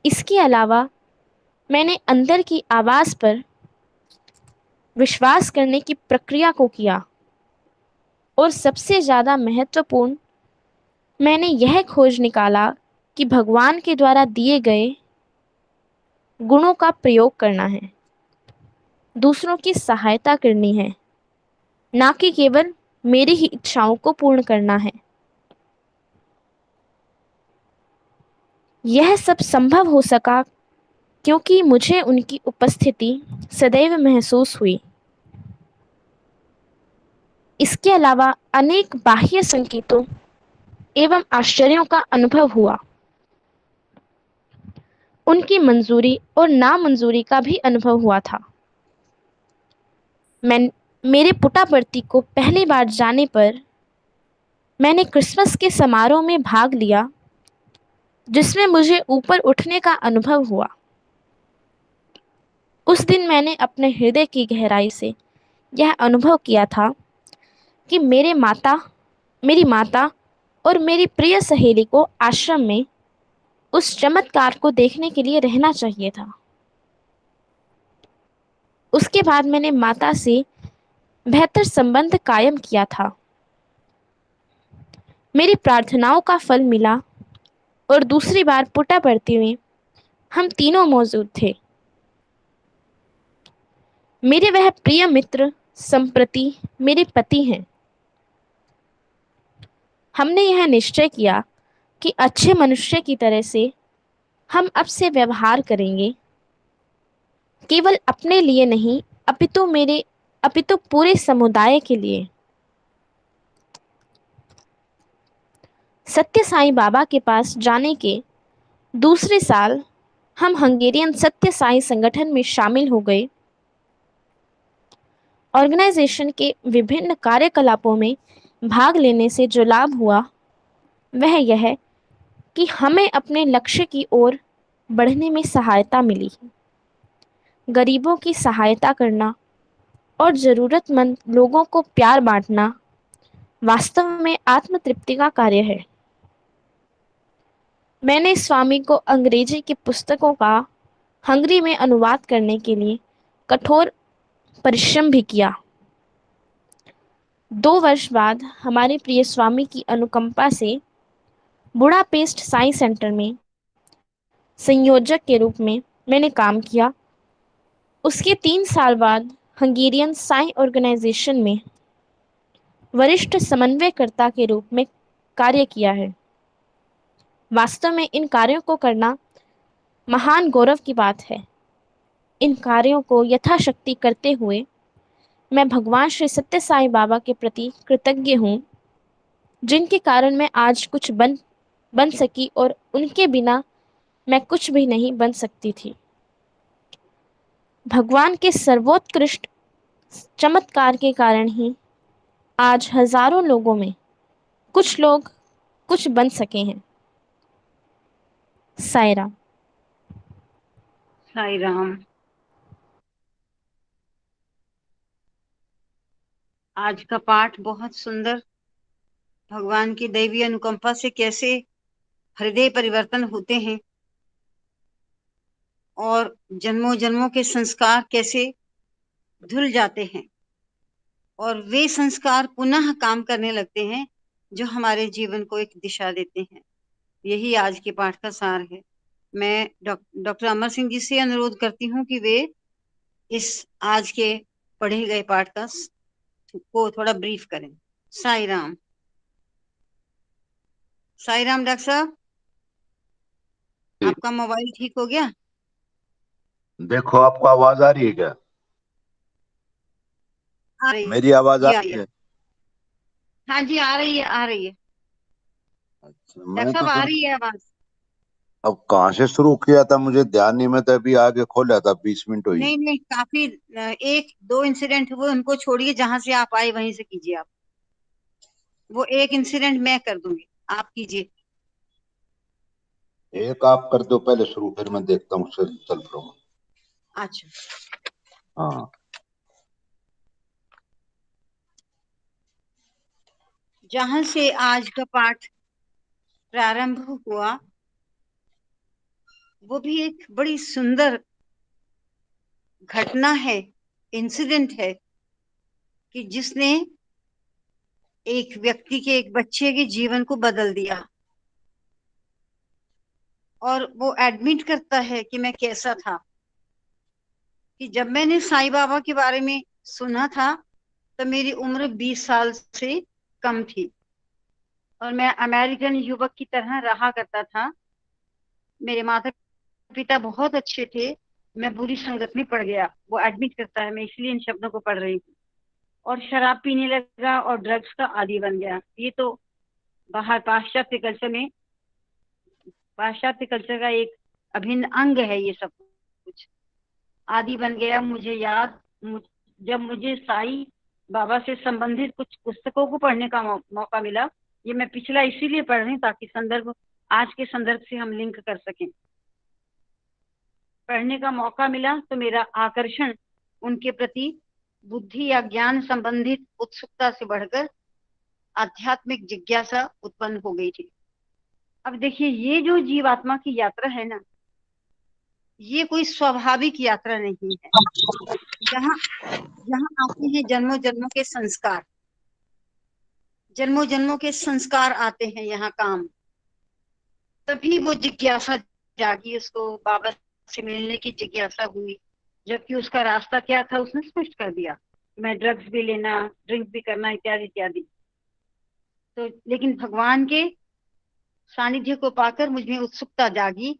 इसके अलावा मैंने अंदर की आवाज़ पर विश्वास करने की प्रक्रिया को किया, और सबसे ज़्यादा महत्वपूर्ण, मैंने यह खोज निकाला कि भगवान के द्वारा दिए गए गुणों का प्रयोग करना है, दूसरों की सहायता करनी है, ना कि केवल मेरी ही इच्छाओं को पूर्ण करना है। यह सब संभव हो सका क्योंकि मुझे उनकी उपस्थिति सदैव महसूस हुई। इसके अलावा अनेक बाह्य संकेतों एवं आश्चर्यों का अनुभव हुआ। उनकी मंजूरी और नामंजूरी का भी अनुभव हुआ था। मेरे पुट्टापर्ती को पहली बार जाने पर मैंने क्रिसमस के समारोह में भाग लिया, जिसमें मुझे ऊपर उठने का अनुभव हुआ। उस दिन मैंने अपने हृदय की गहराई से यह अनुभव किया था कि मेरी माता और मेरी प्रिय सहेली को आश्रम में उस चमत्कार को देखने के लिए रहना चाहिए था। उसके बाद मैंने माता से बेहतर संबंध कायम किया था। मेरी प्रार्थनाओं का फल मिला, और दूसरी बार पुट्टापर्ती में हम तीनों मौजूद थे। मेरे वह प्रिय मित्र संप्रति मेरे पति हैं। हमने यह निश्चय किया कि अच्छे मनुष्य की तरह से हम अब से व्यवहार करेंगे, केवल अपने लिए नहीं, अपितु पूरे समुदाय के लिए। सत्य साईं बाबा के पास जाने के दूसरे साल हम हंगेरियन सत्य साईं संगठन में शामिल हो गए। ऑर्गेनाइजेशन के विभिन्न कार्यकलापों में भाग लेने से जो लाभ हुआ वह यह कि हमें अपने लक्ष्य की ओर बढ़ने में सहायता मिली। गरीबों की सहायता करना और ज़रूरतमंद लोगों को प्यार बांटना वास्तव में आत्मतृप्ति का कार्य है। मैंने स्वामी को अंग्रेजी की पुस्तकों का हंगरी में अनुवाद करने के लिए कठोर परिश्रम भी किया। 2 वर्ष बाद हमारे प्रिय स्वामी की अनुकंपा से बुडापेस्ट साई सेंटर में संयोजक के रूप में मैंने काम किया। उसके 3 साल बाद हंगेरियन साई ऑर्गेनाइजेशन में वरिष्ठ समन्वयकर्ता के रूप में कार्य किया है। वास्तव में इन कार्यों को करना महान गौरव की बात है। इन कार्यों को यथाशक्ति करते हुए मैं भगवान श्री सत्य साई बाबा के प्रति कृतज्ञ हूँ, जिनके कारण मैं आज कुछ बन सकी और उनके बिना मैं कुछ भी नहीं बन सकती थी। भगवान के सर्वोत्कृष्ट चमत्कार के कारण ही आज हजारों लोगों में कुछ लोग कुछ बन सके हैं। सायरा। साई राम। आज का पाठ बहुत सुंदर, भगवान की दैवीय अनुकंपा से कैसे हृदय परिवर्तन होते हैं और जन्मों जन्मों के संस्कार कैसे धुल जाते हैं और वे संस्कार पुनः काम करने लगते हैं जो हमारे जीवन को एक दिशा देते हैं। यही आज के पाठ का सार है। मैं डॉक्टर अमर सिंह जी से अनुरोध करती हूँ कि वे इस आज के पढ़े गए पाठ को थोड़ा ब्रीफ करें। साई राम। साई राम डॉक्टर साहब, आपका मोबाइल ठीक हो गया? देखो, आपको आवाज आ रही है क्या? आ रही है मेरी आवाज जी, आ रही है? हाँ जी, आ रही है, आ रही है अच्छा, डॉक्टर मैं साहब, तो आ रही है आवाज। अब कहाँ से शुरू किया था मुझे ध्यान नहीं, मैं तो अभी आगे खोला था, 20 मिनट हुई। नहीं नहीं, काफी 1-2 इंसिडेंट हुए, उनको छोड़िए, जहां से आप आए वहीं से कीजिए। आप वो एक इंसिडेंट मैं कर दूंगी, आप कीजिए। एक आप कर दो पहले शुरू, फिर मैं देखता हूँ चल रहा हूँ। अच्छा, हाँ, जहां से आज का पाठ प्रारंभ हुआ वो भी एक बड़ी सुंदर घटना है, इंसिडेंट है कि जिसने एक व्यक्ति के, एक बच्चे के जीवन को बदल दिया। और वो एडमिट करता है कि मैं कैसा था, कि जब मैंने साईं बाबा के बारे में सुना था तो मेरी उम्र 20 साल से कम थी और मैं अमेरिकन युवक की तरह रहा करता था। मेरे माता पिता बहुत अच्छे थे, मैं बुरी संगत में पड़ गया। वो एडमिट करता है, मैं इसलिए इन शब्दों को पढ़ रही हूँ। और शराब पीने लगा और ड्रग्स का आदी बन गया। ये तो बाहर पाश्चात्य कल्चर का एक अभिन्न अंग है ये सब कुछ। आदी बन गया। मुझे याद, जब मुझे साईं बाबा से संबंधित कुछ पुस्तकों को पढ़ने का मौका मिला, ये मैं पिछला इसीलिए पढ़ रही हूँ ताकि संदर्भ, आज के संदर्भ से हम लिंक कर सकें। पढ़ने का मौका मिला तो मेरा आकर्षण उनके प्रति बुद्धि या ज्ञान संबंधित उत्सुकता से बढ़कर आध्यात्मिक जिज्ञासा उत्पन्न हो गई थी। अब देखिए, ये जो जीवात्मा की यात्रा है ना, ये कोई स्वाभाविक यात्रा नहीं है। जहाँ जहाँ आते हैं जन्मों जन्मों के संस्कार, जन्मों जन्मों के संस्कार आते हैं यहाँ काम, तभी वो जिज्ञासा जागी, उसको बाबा से मिलने की जिज्ञासा हुई। जबकि उसका रास्ता क्या था उसने स्पष्ट कर दिया, मैं ड्रग्स भी लेना, ड्रिंक भी करना, इत्यादि इत्यादि। तो लेकिन भगवान के सानिध्य को पाकर मुझ में उत्सुकता जागी,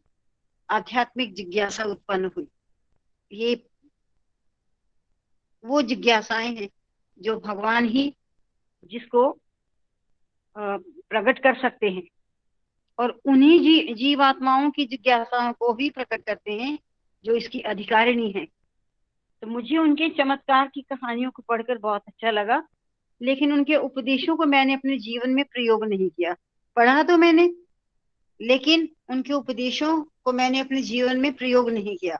आध्यात्मिक जिज्ञासा उत्पन्न हुई। ये वो जिज्ञासाएं हैं जो भगवान ही जिसको प्रकट कर सकते हैं, और उन्हीं जीवात्माओं की जिज्ञासाओं को भी प्रकट करते हैं जो इसकी अधिकारिणी है। तो मुझे उनके चमत्कार की कहानियों को पढ़कर बहुत अच्छा लगा, लेकिन उनके उपदेशों को मैंने अपने जीवन में प्रयोग नहीं किया। पढ़ा तो मैंने, लेकिन उनके उपदेशों को मैंने अपने जीवन में प्रयोग नहीं किया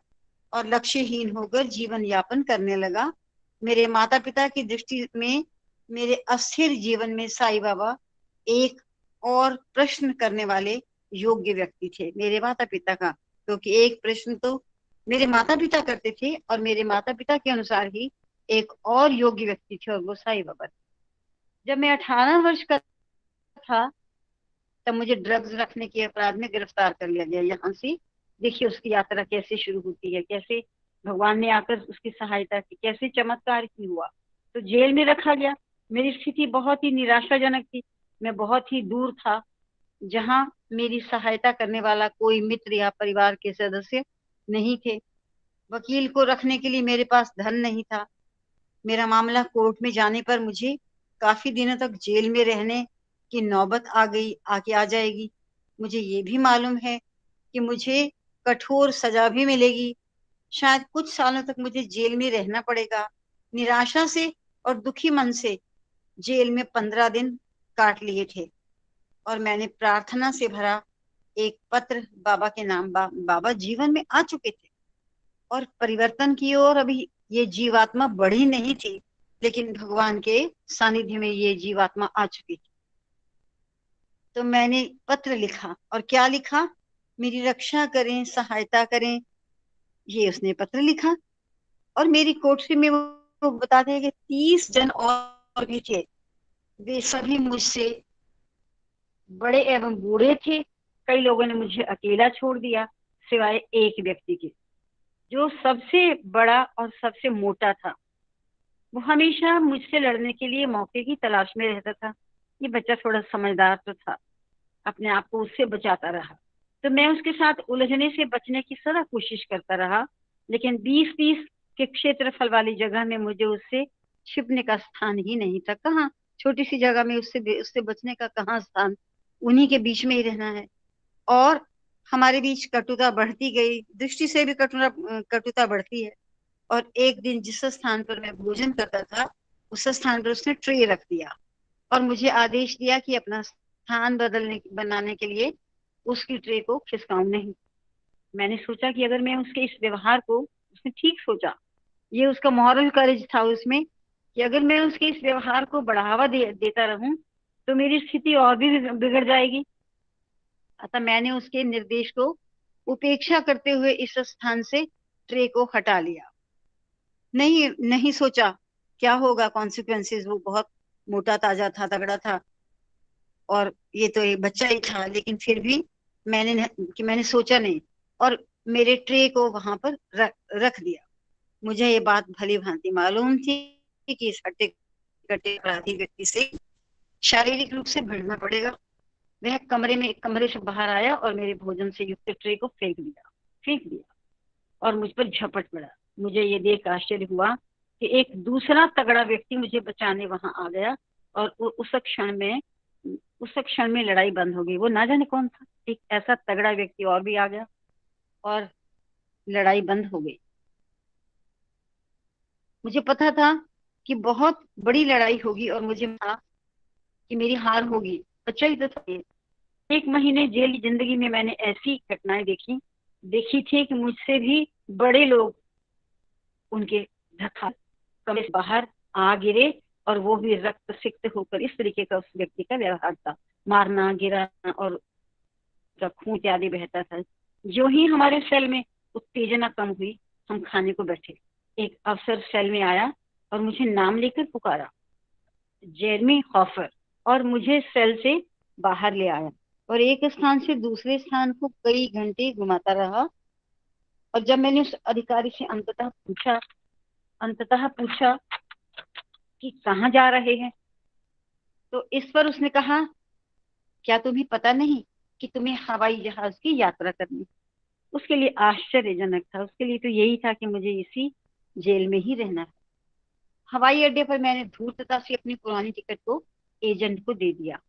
और लक्ष्यहीन होकर जीवन यापन करने लगा। मेरे माता पिता की दृष्टि में मेरे अस्थिर जीवन में साईं बाबा एक और प्रश्न करने वाले योग्य व्यक्ति थे मेरे माता पिता का, क्योंकि एक प्रश्न तो मेरे माता पिता करते थे और मेरे माता पिता के अनुसार ही एक और योग्य व्यक्ति थे और वो साईं बाबा थे। जब मैं 18 वर्ष का था तब मुझे ड्रग्स रखने के अपराध में गिरफ्तार कर लिया गया। यहाँ से देखिए उसकी यात्रा कैसे शुरू होती है, कैसे भगवान ने आकर उसकी सहायता की, कैसे चमत्कार की हुआ। तो जेल में रखा गया। मेरी स्थिति बहुत ही निराशाजनक थी। मैं बहुत ही दूर था, जहां मेरी सहायता करने वाला कोई मित्र या परिवार के सदस्य नहीं थे। वकील को रखने के लिए मेरे पास धन नहीं था। मेरा मामला कोर्ट में जाने पर मुझे काफी दिनों तक जेल में रहने की नौबत आ जाएगी। मुझे ये भी मालूम है कि मुझे कठोर सजा भी मिलेगी। शायद कुछ सालों तक मुझे जेल में रहना पड़ेगा। निराशा से और दुखी मन से जेल में 15 दिन काट लिए थे और मैंने प्रार्थना से भरा एक पत्र बाबा के नाम बाबा जीवन में आ चुके थे और परिवर्तन की ओर अभी ये जीवात्मा बढ़ी नहीं थी, लेकिन भगवान के सानिध्य में ये जीवात्मा आ चुकी थी। तो मैंने पत्र लिखा और क्या लिखा, मेरी रक्षा करें, सहायता करें, ये उसने पत्र लिखा। और मेरी कोठरी में वो बताते हैं कि 30 जन और भी थे। वे सभी मुझसे बड़े एवं बूढ़े थे। कई लोगों ने मुझे अकेला छोड़ दिया सिवाय एक व्यक्ति के, जो सबसे बड़ा और सबसे मोटा था। वो हमेशा मुझसे लड़ने के लिए मौके की तलाश में रहता था। ये बच्चा थोड़ा समझदार तो था, अपने आप को उससे बचाता रहा। तो मैं उसके साथ उलझने से बचने की सदा कोशिश करता रहा, लेकिन 20-30 के क्षेत्रफल वाली जगह में मुझे उससे छिपने का स्थान ही नहीं था। कहाँ, छोटी सी जगह में उससे बचने का कहाँ स्थान, उन्हीं के बीच में ही रहना है। और हमारे बीच कटुता बढ़ती गई, दृष्टि से भी कटुता बढ़ती है। और एक दिन जिस स्थान पर मैं भोजन करता था उस स्थान पर उसने ट्रे रख दिया और मुझे आदेश दिया कि अपना स्थान बनाने के लिए उसकी ट्रे को खिसकाऊं नहीं। मैंने सोचा कि अगर मैं उसके इस व्यवहार को, उसने ठीक सोचा, ये उसका मॉरल करेज था उसमें, कि अगर मैं उसके इस व्यवहार को बढ़ावा देता रहूं तो मेरी स्थिति और भी बिगड़ जाएगी। अतः मैंने उसके निर्देश को उपेक्षा करते हुए इस स्थान से ट्रे को हटा लिया। नहीं सोचा क्या होगा कॉन्सिक्वेंसेस। वो बहुत मोटा ताजा था, तगड़ा था और ये तो एक बच्चा ही था, लेकिन फिर भी मैंने सोचा नहीं और मेरे ट्रे को वहां पर रख दिया। मुझे ये बात भली भांति मालूम थी कि इस हट्टे कट्टे अपराधी व्यक्ति से शारीरिक रूप से भिड़ना पड़ेगा। वह कमरे से बाहर आया और मेरे भोजन से युक्त ट्रे को फेंक दिया और मुझ पर झपट पड़ा। मुझे ये देख आश्चर्य हुआ कि एक दूसरा तगड़ा व्यक्ति मुझे बचाने वहां आ गया और उस क्षण में लड़ाई बंद हो गई। वो ना जाने कौन था, एक ऐसा तगड़ा व्यक्ति और भी आ गया और लड़ाई बंद हो गई। मुझे पता था कि बहुत बड़ी लड़ाई होगी और मुझे था कि मेरी हार होगी। अच्छा ही तो था। 1 महीने जेल की जिंदगी में मैंने ऐसी घटनाएं देखी थी कि मुझसे भी बड़े लोग उनके धक्का कमरे से बाहर आ गिरे और वो भी रक्त सिक्त होकर। इस तरीके का उस व्यक्ति का व्यवहार था, मारना, गिराना और खून इत्यादि बहता था। जो ही हमारे सेल में उत्तेजना कम हुई, हम खाने को बैठे। एक अफसर सेल में आया और मुझे नाम लेकर पुकारा, जेरमी हॉफर, और मुझे सेल से बाहर ले आया और एक स्थान से दूसरे स्थान को कई घंटे घुमाता रहा। और जब मैंने उस अधिकारी से अंततः पूछा कि कहाँ जा रहे हैं, तो इस पर उसने कहा, क्या तुम्हें पता नहीं कि तुम्हें हवाई जहाज की यात्रा करनी। उसके लिए आश्चर्यजनक था, उसके लिए तो यही था कि मुझे इसी जेल में ही रहना है। हवाई अड्डे पर मैंने धूर्तता से अपनी पुरानी टिकट को एजेंट को दे दिया,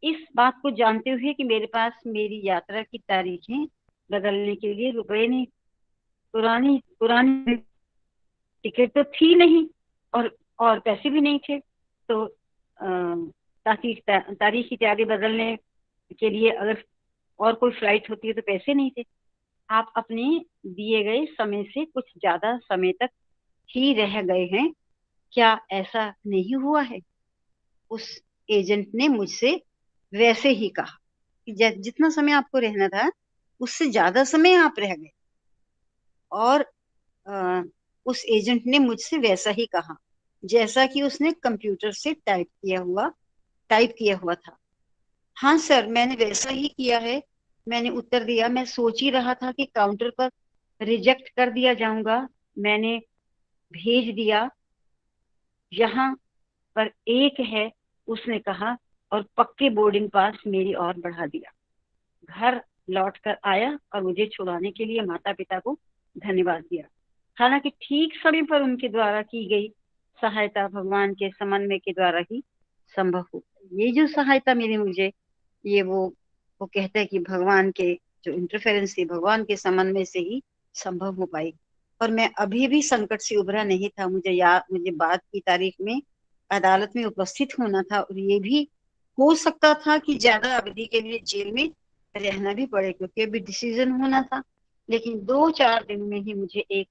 इस बात को जानते हुए कि मेरे पास मेरी यात्रा की तारीखें बदलने के लिए रुपए नहीं। पुरानी टिकट तो थी नहीं और पैसे भी नहीं थे। तो तारीख इत्यादि बदलने के लिए अगर और कोई फ्लाइट होती है तो पैसे नहीं थे। आप अपने दिए गए समय से कुछ ज्यादा समय तक ही रह गए हैं, क्या ऐसा नहीं हुआ है? उस एजेंट ने मुझसे वैसे ही कहा कि जितना समय आपको रहना था उससे ज्यादा समय आप रह गए। और उस एजेंट ने मुझसे वैसा ही कहा जैसा कि उसने कंप्यूटर से टाइप किया हुआ था। हाँ सर, मैंने वैसा ही किया है, मैंने उत्तर दिया। मैं सोच ही रहा था कि काउंटर पर रिजेक्ट कर दिया जाऊंगा। मैंने भेज दिया, यहाँ पर एक है, उसने कहा, और पक्के बोर्डिंग पास मेरी ओर बढ़ा दिया। घर लौट कर आया और मुझे छुड़ाने के लिए माता पिता को धन्यवाद दिया। हालांकि ठीक समय पर उनके द्वारा की गई सहायता भगवान के समन्वय के द्वारा ही संभव हो। ये जो सहायता मिली मुझे, ये वो कहते हैं कि भगवान के जो इंटरफेरेंस थी, भगवान के समन्वय से ही संभव हो पाई। और मैं अभी भी संकट से उभरा नहीं था। मुझे बाद की तारीख में अदालत में उपस्थित होना था और ये भी हो सकता था कि ज्यादा अवधि के लिए जेल में रहना भी पड़े, क्योंकि अभी डिसीजन होना था। लेकिन 2-4 दिन में ही मुझे एक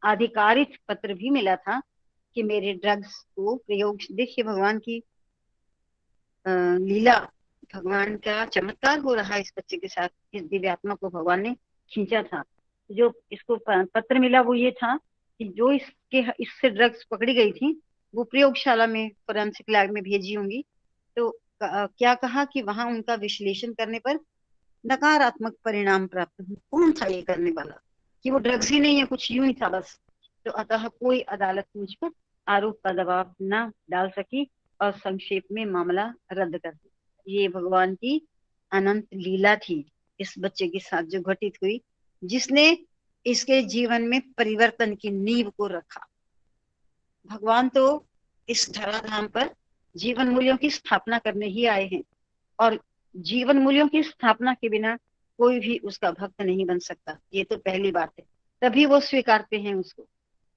आधिकारिक पत्र भी मिला था कि मेरे ड्रग्स को प्रयोग, देखिए भगवान की लीला, भगवान का चमत्कार हो रहा है इस बच्चे के साथ। इस दिव्य आत्मा को भगवान ने खींचा था। जो इसको पत्र मिला वो ये था कि जो इससे ड्रग्स पकड़ी गई थी वो प्रयोगशाला में, फोरेंसिक लैब में भेजी होंगी। तो क्या कहा कि वहां उनका विश्लेषण करने पर नकारात्मक परिणाम प्राप्त हुए। कौन था ये करने वाला? कि वो ड्रग्स ही नहीं है, कुछ यूं ही था बस। तो अतः कोई अदालत मुझ पर आरोप का दबाव न डाल सकी और संक्षेप में मामला रद्द कर दिया। ये भगवान की अनंत लीला थी इस बच्चे के साथ जो घटित हुई, जिसने इसके जीवन में परिवर्तन की नींव को रखा। भगवान तो इस धराधाम पर जीवन मूल्यों की स्थापना करने ही आए हैं, और जीवन मूल्यों की स्थापना के बिना कोई भी उसका भक्त नहीं बन सकता। ये तो पहली बात है, तभी वो स्वीकारते हैं उसको।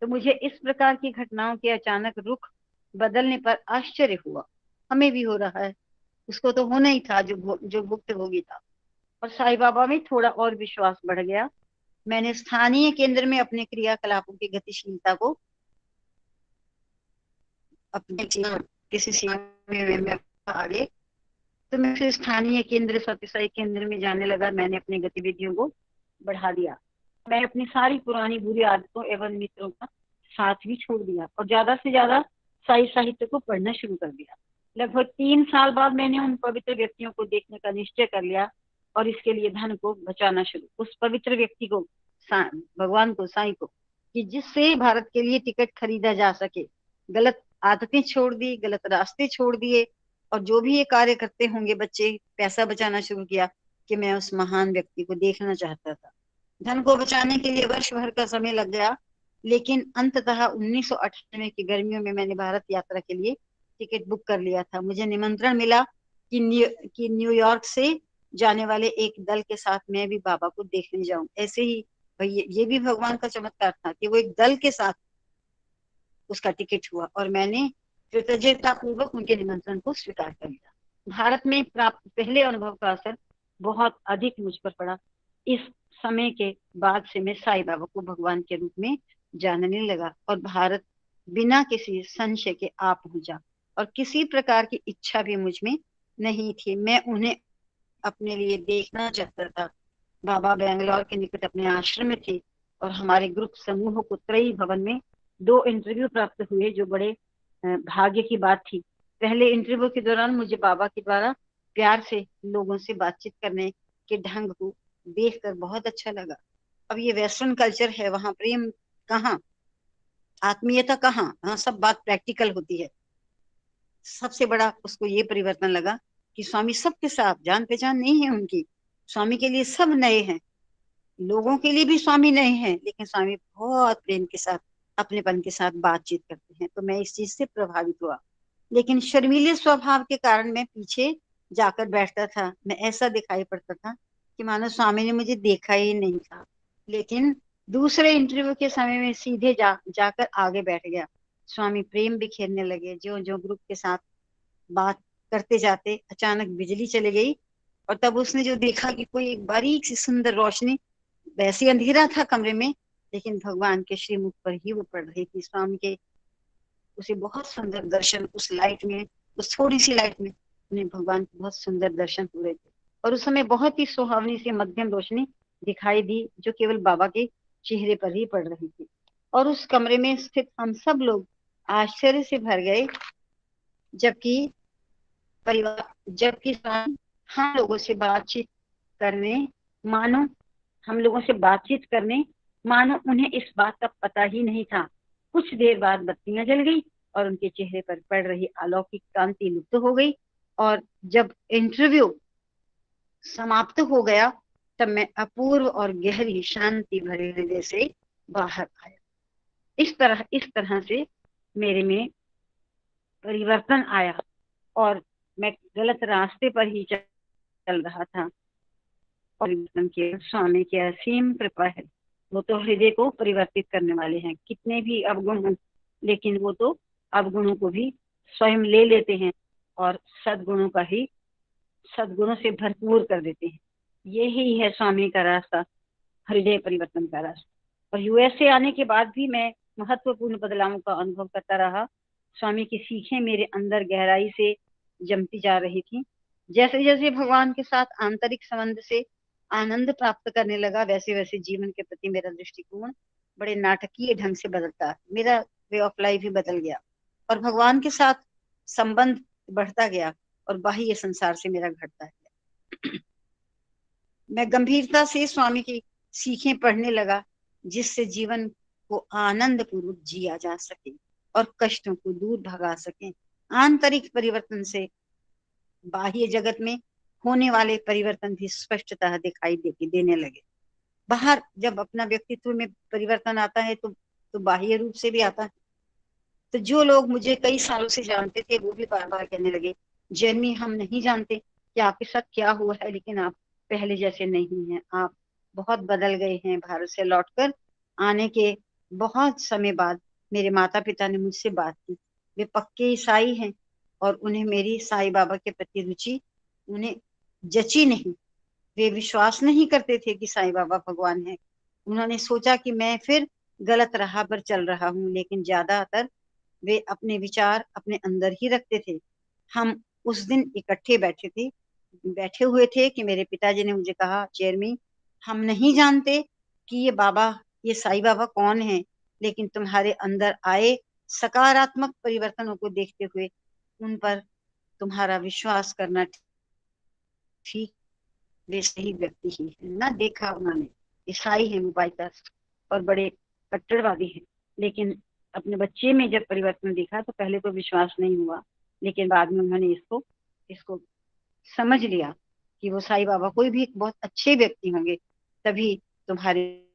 तो मुझे इस प्रकार की घटनाओं के अचानक रुख बदलने पर आश्चर्य हुआ। हमें भी हो रहा है, उसको तो होना ही था जो भुक्तभोगी था। और साईं बाबा में थोड़ा और विश्वास बढ़ गया। मैंने स्थानीय केंद्र में अपने क्रियाकलापों की गतिशीलता को अपने किसी सीमा में आगे, तो मैं फिर स्थानीय केंद्र सत्यसाई केंद्र में जाने लगा। मैंने अपनी गतिविधियों को बढ़ा दिया। मैं अपनी सारी पुरानी बुरी आदतों एवं मित्रों का साथ भी छोड़ दिया और ज्यादा से ज्यादा साई साहित्य को पढ़ना शुरू कर दिया। लगभग 3 साल बाद मैंने उन पवित्र व्यक्तियों को देखने का निश्चय कर लिया और इसके लिए धन को बचाना शुरू। उस पवित्र व्यक्ति को, भगवान को, साईं को, कि जिससे भारत के लिए टिकट खरीदा जा सके। गलत आदतें छोड़ दी, गलत रास्ते छोड़ दिए, और जो भी ये कार्य करते होंगे बच्चे, पैसा बचाना शुरू किया। कि मैं उस महान व्यक्ति को देखना चाहता था। धन को बचाने के लिए वर्ष भर का समय लग गया, लेकिन अंततः 1998 की गर्मियों में मैंने भारत यात्रा के लिए टिकट बुक कर लिया था। मुझे निमंत्रण मिला कि न्यूयॉर्क से जाने वाले एक दल के साथ मैं भी बाबा को देखने जाऊं। ऐसे ही ये भी भगवान का चमत्कार था कि वो एक दल के साथ उसका टिकट हुआ और मैंने कृतज्ञता पूर्वक उनके निमंत्रण को स्वीकार कर लिया। भारत में प्राप्त पहले अनुभव का असर बहुत अधिक मुझ पर पड़ा। इस समय के बाद से मैं साईं बाबा को भगवान के रूप में जानने लगा और भारत बिना किसी संशय के आ पहुंचा, और किसी प्रकार की इच्छा भी मुझ में नहीं थी। मैं उन्हें अपने लिए देखना चाहता था। बाबा बेंगलोर के निकट अपने आश्रम में थे और हमारे ग्रुप समूह को त्रयी भवन में 2 इंटरव्यू प्राप्त हुए, जो बड़े भाग्य की बात थी। पहले इंटरव्यू के दौरान मुझे बाबा के द्वारा प्यार से लोगों से बातचीत करने के ढंग को देखकर बहुत अच्छा लगा। अब ये वेस्टर्न कल्चर है, वहां प्रेम कहाँ, आत्मीयता कहाँ, वहां सब बात प्रैक्टिकल होती है। सबसे बड़ा उसको ये परिवर्तन लगा कि स्वामी सबके साथ, जान पहचान नहीं है उनकी, स्वामी के लिए सब नए हैं। लोगों के लिए भी स्वामी नए हैं, लेकिन स्वामी बहुत प्रेम के साथ, अपनेपन के साथ बातचीत करते हैं। तो मैं इस चीज से प्रभावित हुआ, लेकिन शर्मीले स्वभाव के कारण मैं पीछे जाकर बैठता था। मैं ऐसा दिखाई पड़ता था कि मानो स्वामी ने मुझे देखा ही नहीं था। लेकिन दूसरे इंटरव्यू के समय में सीधे जाकर आगे बैठ गया। स्वामी प्रेम बिखेरने लगे। जो जो ग्रुप के साथ बात करते जाते अचानक बिजली चली गई, और तब उसने जो देखा कि कोई एक बारीक सी सुंदर रोशनी, वैसे अंधेरा था कमरे में, लेकिन भगवान के श्रीमुख पर ही वो पड़ रही थी। स्वामी के उसे बहुत सुंदर दर्शन उस लाइट में, उस थोड़ी सी लाइट में उन्हें भगवान के बहुत सुंदर दर्शन हो रहे थे। और उस समय बहुत ही सुहावनी सी मध्यम रोशनी दिखाई दी जो केवल बाबा के चेहरे पर ही पड़ रही थी। और उस कमरे में स्थित हम सब लोग आश्चर्य से भर गए, जबकि स्वामी हम लोगों से बातचीत करने मानो हम लोगों से बातचीत करने मानो उन्हें इस बात का पता ही नहीं था। कुछ देर बाद बत्तियां जल गई और उनके चेहरे पर पड़ रही अलौकिक कांति लुप्त हो गई। और जब इंटरव्यू समाप्त हो गया तब मैं अपूर्व और गहरी शांति भरे हृदय से बाहर आया। इस तरह से मेरे में परिवर्तन आया और मैं गलत रास्ते पर ही चल रहा था। परिवर्तन के स्वामी की असीम कृपा है। वो तो हृदय को परिवर्तित करने वाले हैं। कितने भी अवगुण हों, लेकिन वो तो अवगुणों को भी स्वयं ले लेते हैं और सद्गुणों से भरपूर कर देते हैं। यही है स्वामी का रास्ता, हृदय परिवर्तन का रास्ता। और यूएसए आने के बाद भी मैं महत्वपूर्ण बदलावों का अनुभव करता रहा। स्वामी की सीखें मेरे अंदर गहराई से जमती जा रही थी। जैसे जैसे भगवान के साथ आंतरिक संबंध से आनंद प्राप्त करने लगा, वैसे वैसे जीवन के प्रति मेरा दृष्टिकोण बड़े नाटकीय ढंग से बदलता, मेरा वे ऑफ लाइफ भी बदल गया और भगवान के साथ संबंध बढ़ता गया और बाह्य संसार से मेरा घटता गया। मैं गंभीरता से स्वामी की सीखें पढ़ने लगा, जिससे जीवन को आनंद पूर्वक जिया जा सके और कष्टों को दूर भगा सके। आंतरिक परिवर्तन से बाह्य जगत में होने वाले परिवर्तन भी स्पष्टतः दिखाई देने लगे। बाहर जब अपना व्यक्तित्व में परिवर्तन आता है तो बाह्य रूप से भी आता है। तो जो लोग मुझे कई सालों से जानते थे वो भी बार बार कहने लगे, जर्मी हम नहीं जानते कि आपके साथ क्या हुआ है, लेकिन आप पहले जैसे नहीं हैं, आप बहुत बदल गए हैं। भारत से लौटकर आने के बहुत समय बाद मेरे माता पिता ने मुझसे बात की। वे पक्के ईसाई हैं और उन्हें मेरी साईं बाबा के प्रति रुचि उन्हें जची नहीं। वे विश्वास नहीं करते थे कि साईं बाबा भगवान है। उन्होंने सोचा कि मैं फिर गलत राह पर चल रहा हूँ, लेकिन ज्यादातर वे अपने विचार अपने अंदर ही रखते थे। हम उस दिन इकट्ठे बैठे हुए थे कि मेरे पिताजी ने मुझे कहा, जेरमी हम नहीं जानते कि ये साईं बाबा कौन है, लेकिन तुम्हारे अंदर आए सकारात्मक परिवर्तनों को देखते हुए उन पर तुम्हारा विश्वास करना ठीक, वे सही व्यक्ति ही है ना। देखा उन्होंने, ईसाई है मुबाइता और बड़े कट्टरवादी हैं, लेकिन अपने बच्चे में जब परिवर्तन देखा तो पहले तो विश्वास नहीं हुआ, लेकिन बाद में उन्होंने इसको समझ लिया कि वो साईं बाबा कोई भी एक बहुत अच्छे व्यक्ति होंगे, तभी तुम्हारे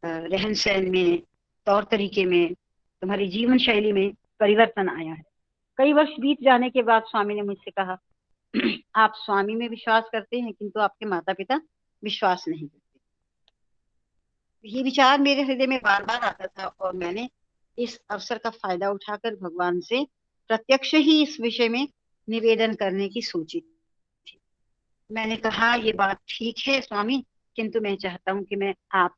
रहन सहन में, तौर तरीके में, तुम्हारी जीवन शैली में परिवर्तन आया है। कई वर्ष बीत जाने के बाद स्वामी ने मुझसे कहा, आप स्वामी में विश्वास करते हैं किंतु आपके माता पिता विश्वास नहीं करते। ये विचार मेरे हृदय में बार बार आता था और मैंने इस अवसर का फायदा उठाकर भगवान से प्रत्यक्ष ही इस विषय में निवेदन करने की सोची थी। मैंने कहा, ये बात ठीक है स्वामी, किंतु मैं चाहता हूँ कि वे आप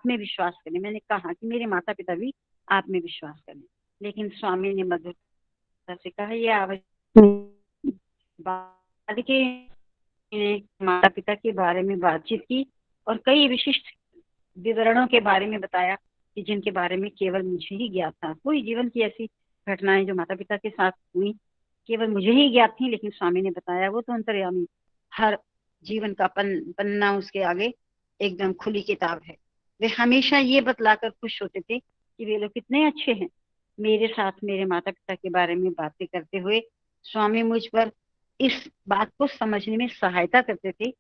में विश्वास करें। मैंने कहा कि मेरे माता पिता भी आप में विश्वास करें, लेकिन स्वामी ने मधुरता से कहा, यह आवश्यक। बाद के माता पिता के बारे में बातचीत की और कई विशिष्ट विवरणों के बारे में बताया कि जिनके बारे में केवल मुझे ही ज्ञात था। कोई जीवन की ऐसी घटनाएं जो माता पिता के साथ हुई केवल मुझे ही ज्ञात थी, लेकिन स्वामी ने बताया। वो तो अंतर्यामी, हर जीवन का पन्ना उसके आगे एकदम खुली किताब है। वे हमेशा ये बतलाकर खुश होते थे कि वे लोग कितने अच्छे हैं। मेरे साथ मेरे माता पिता के बारे में बातें करते हुए स्वामी मुझ पर इस बात को समझने में सहायता करते थे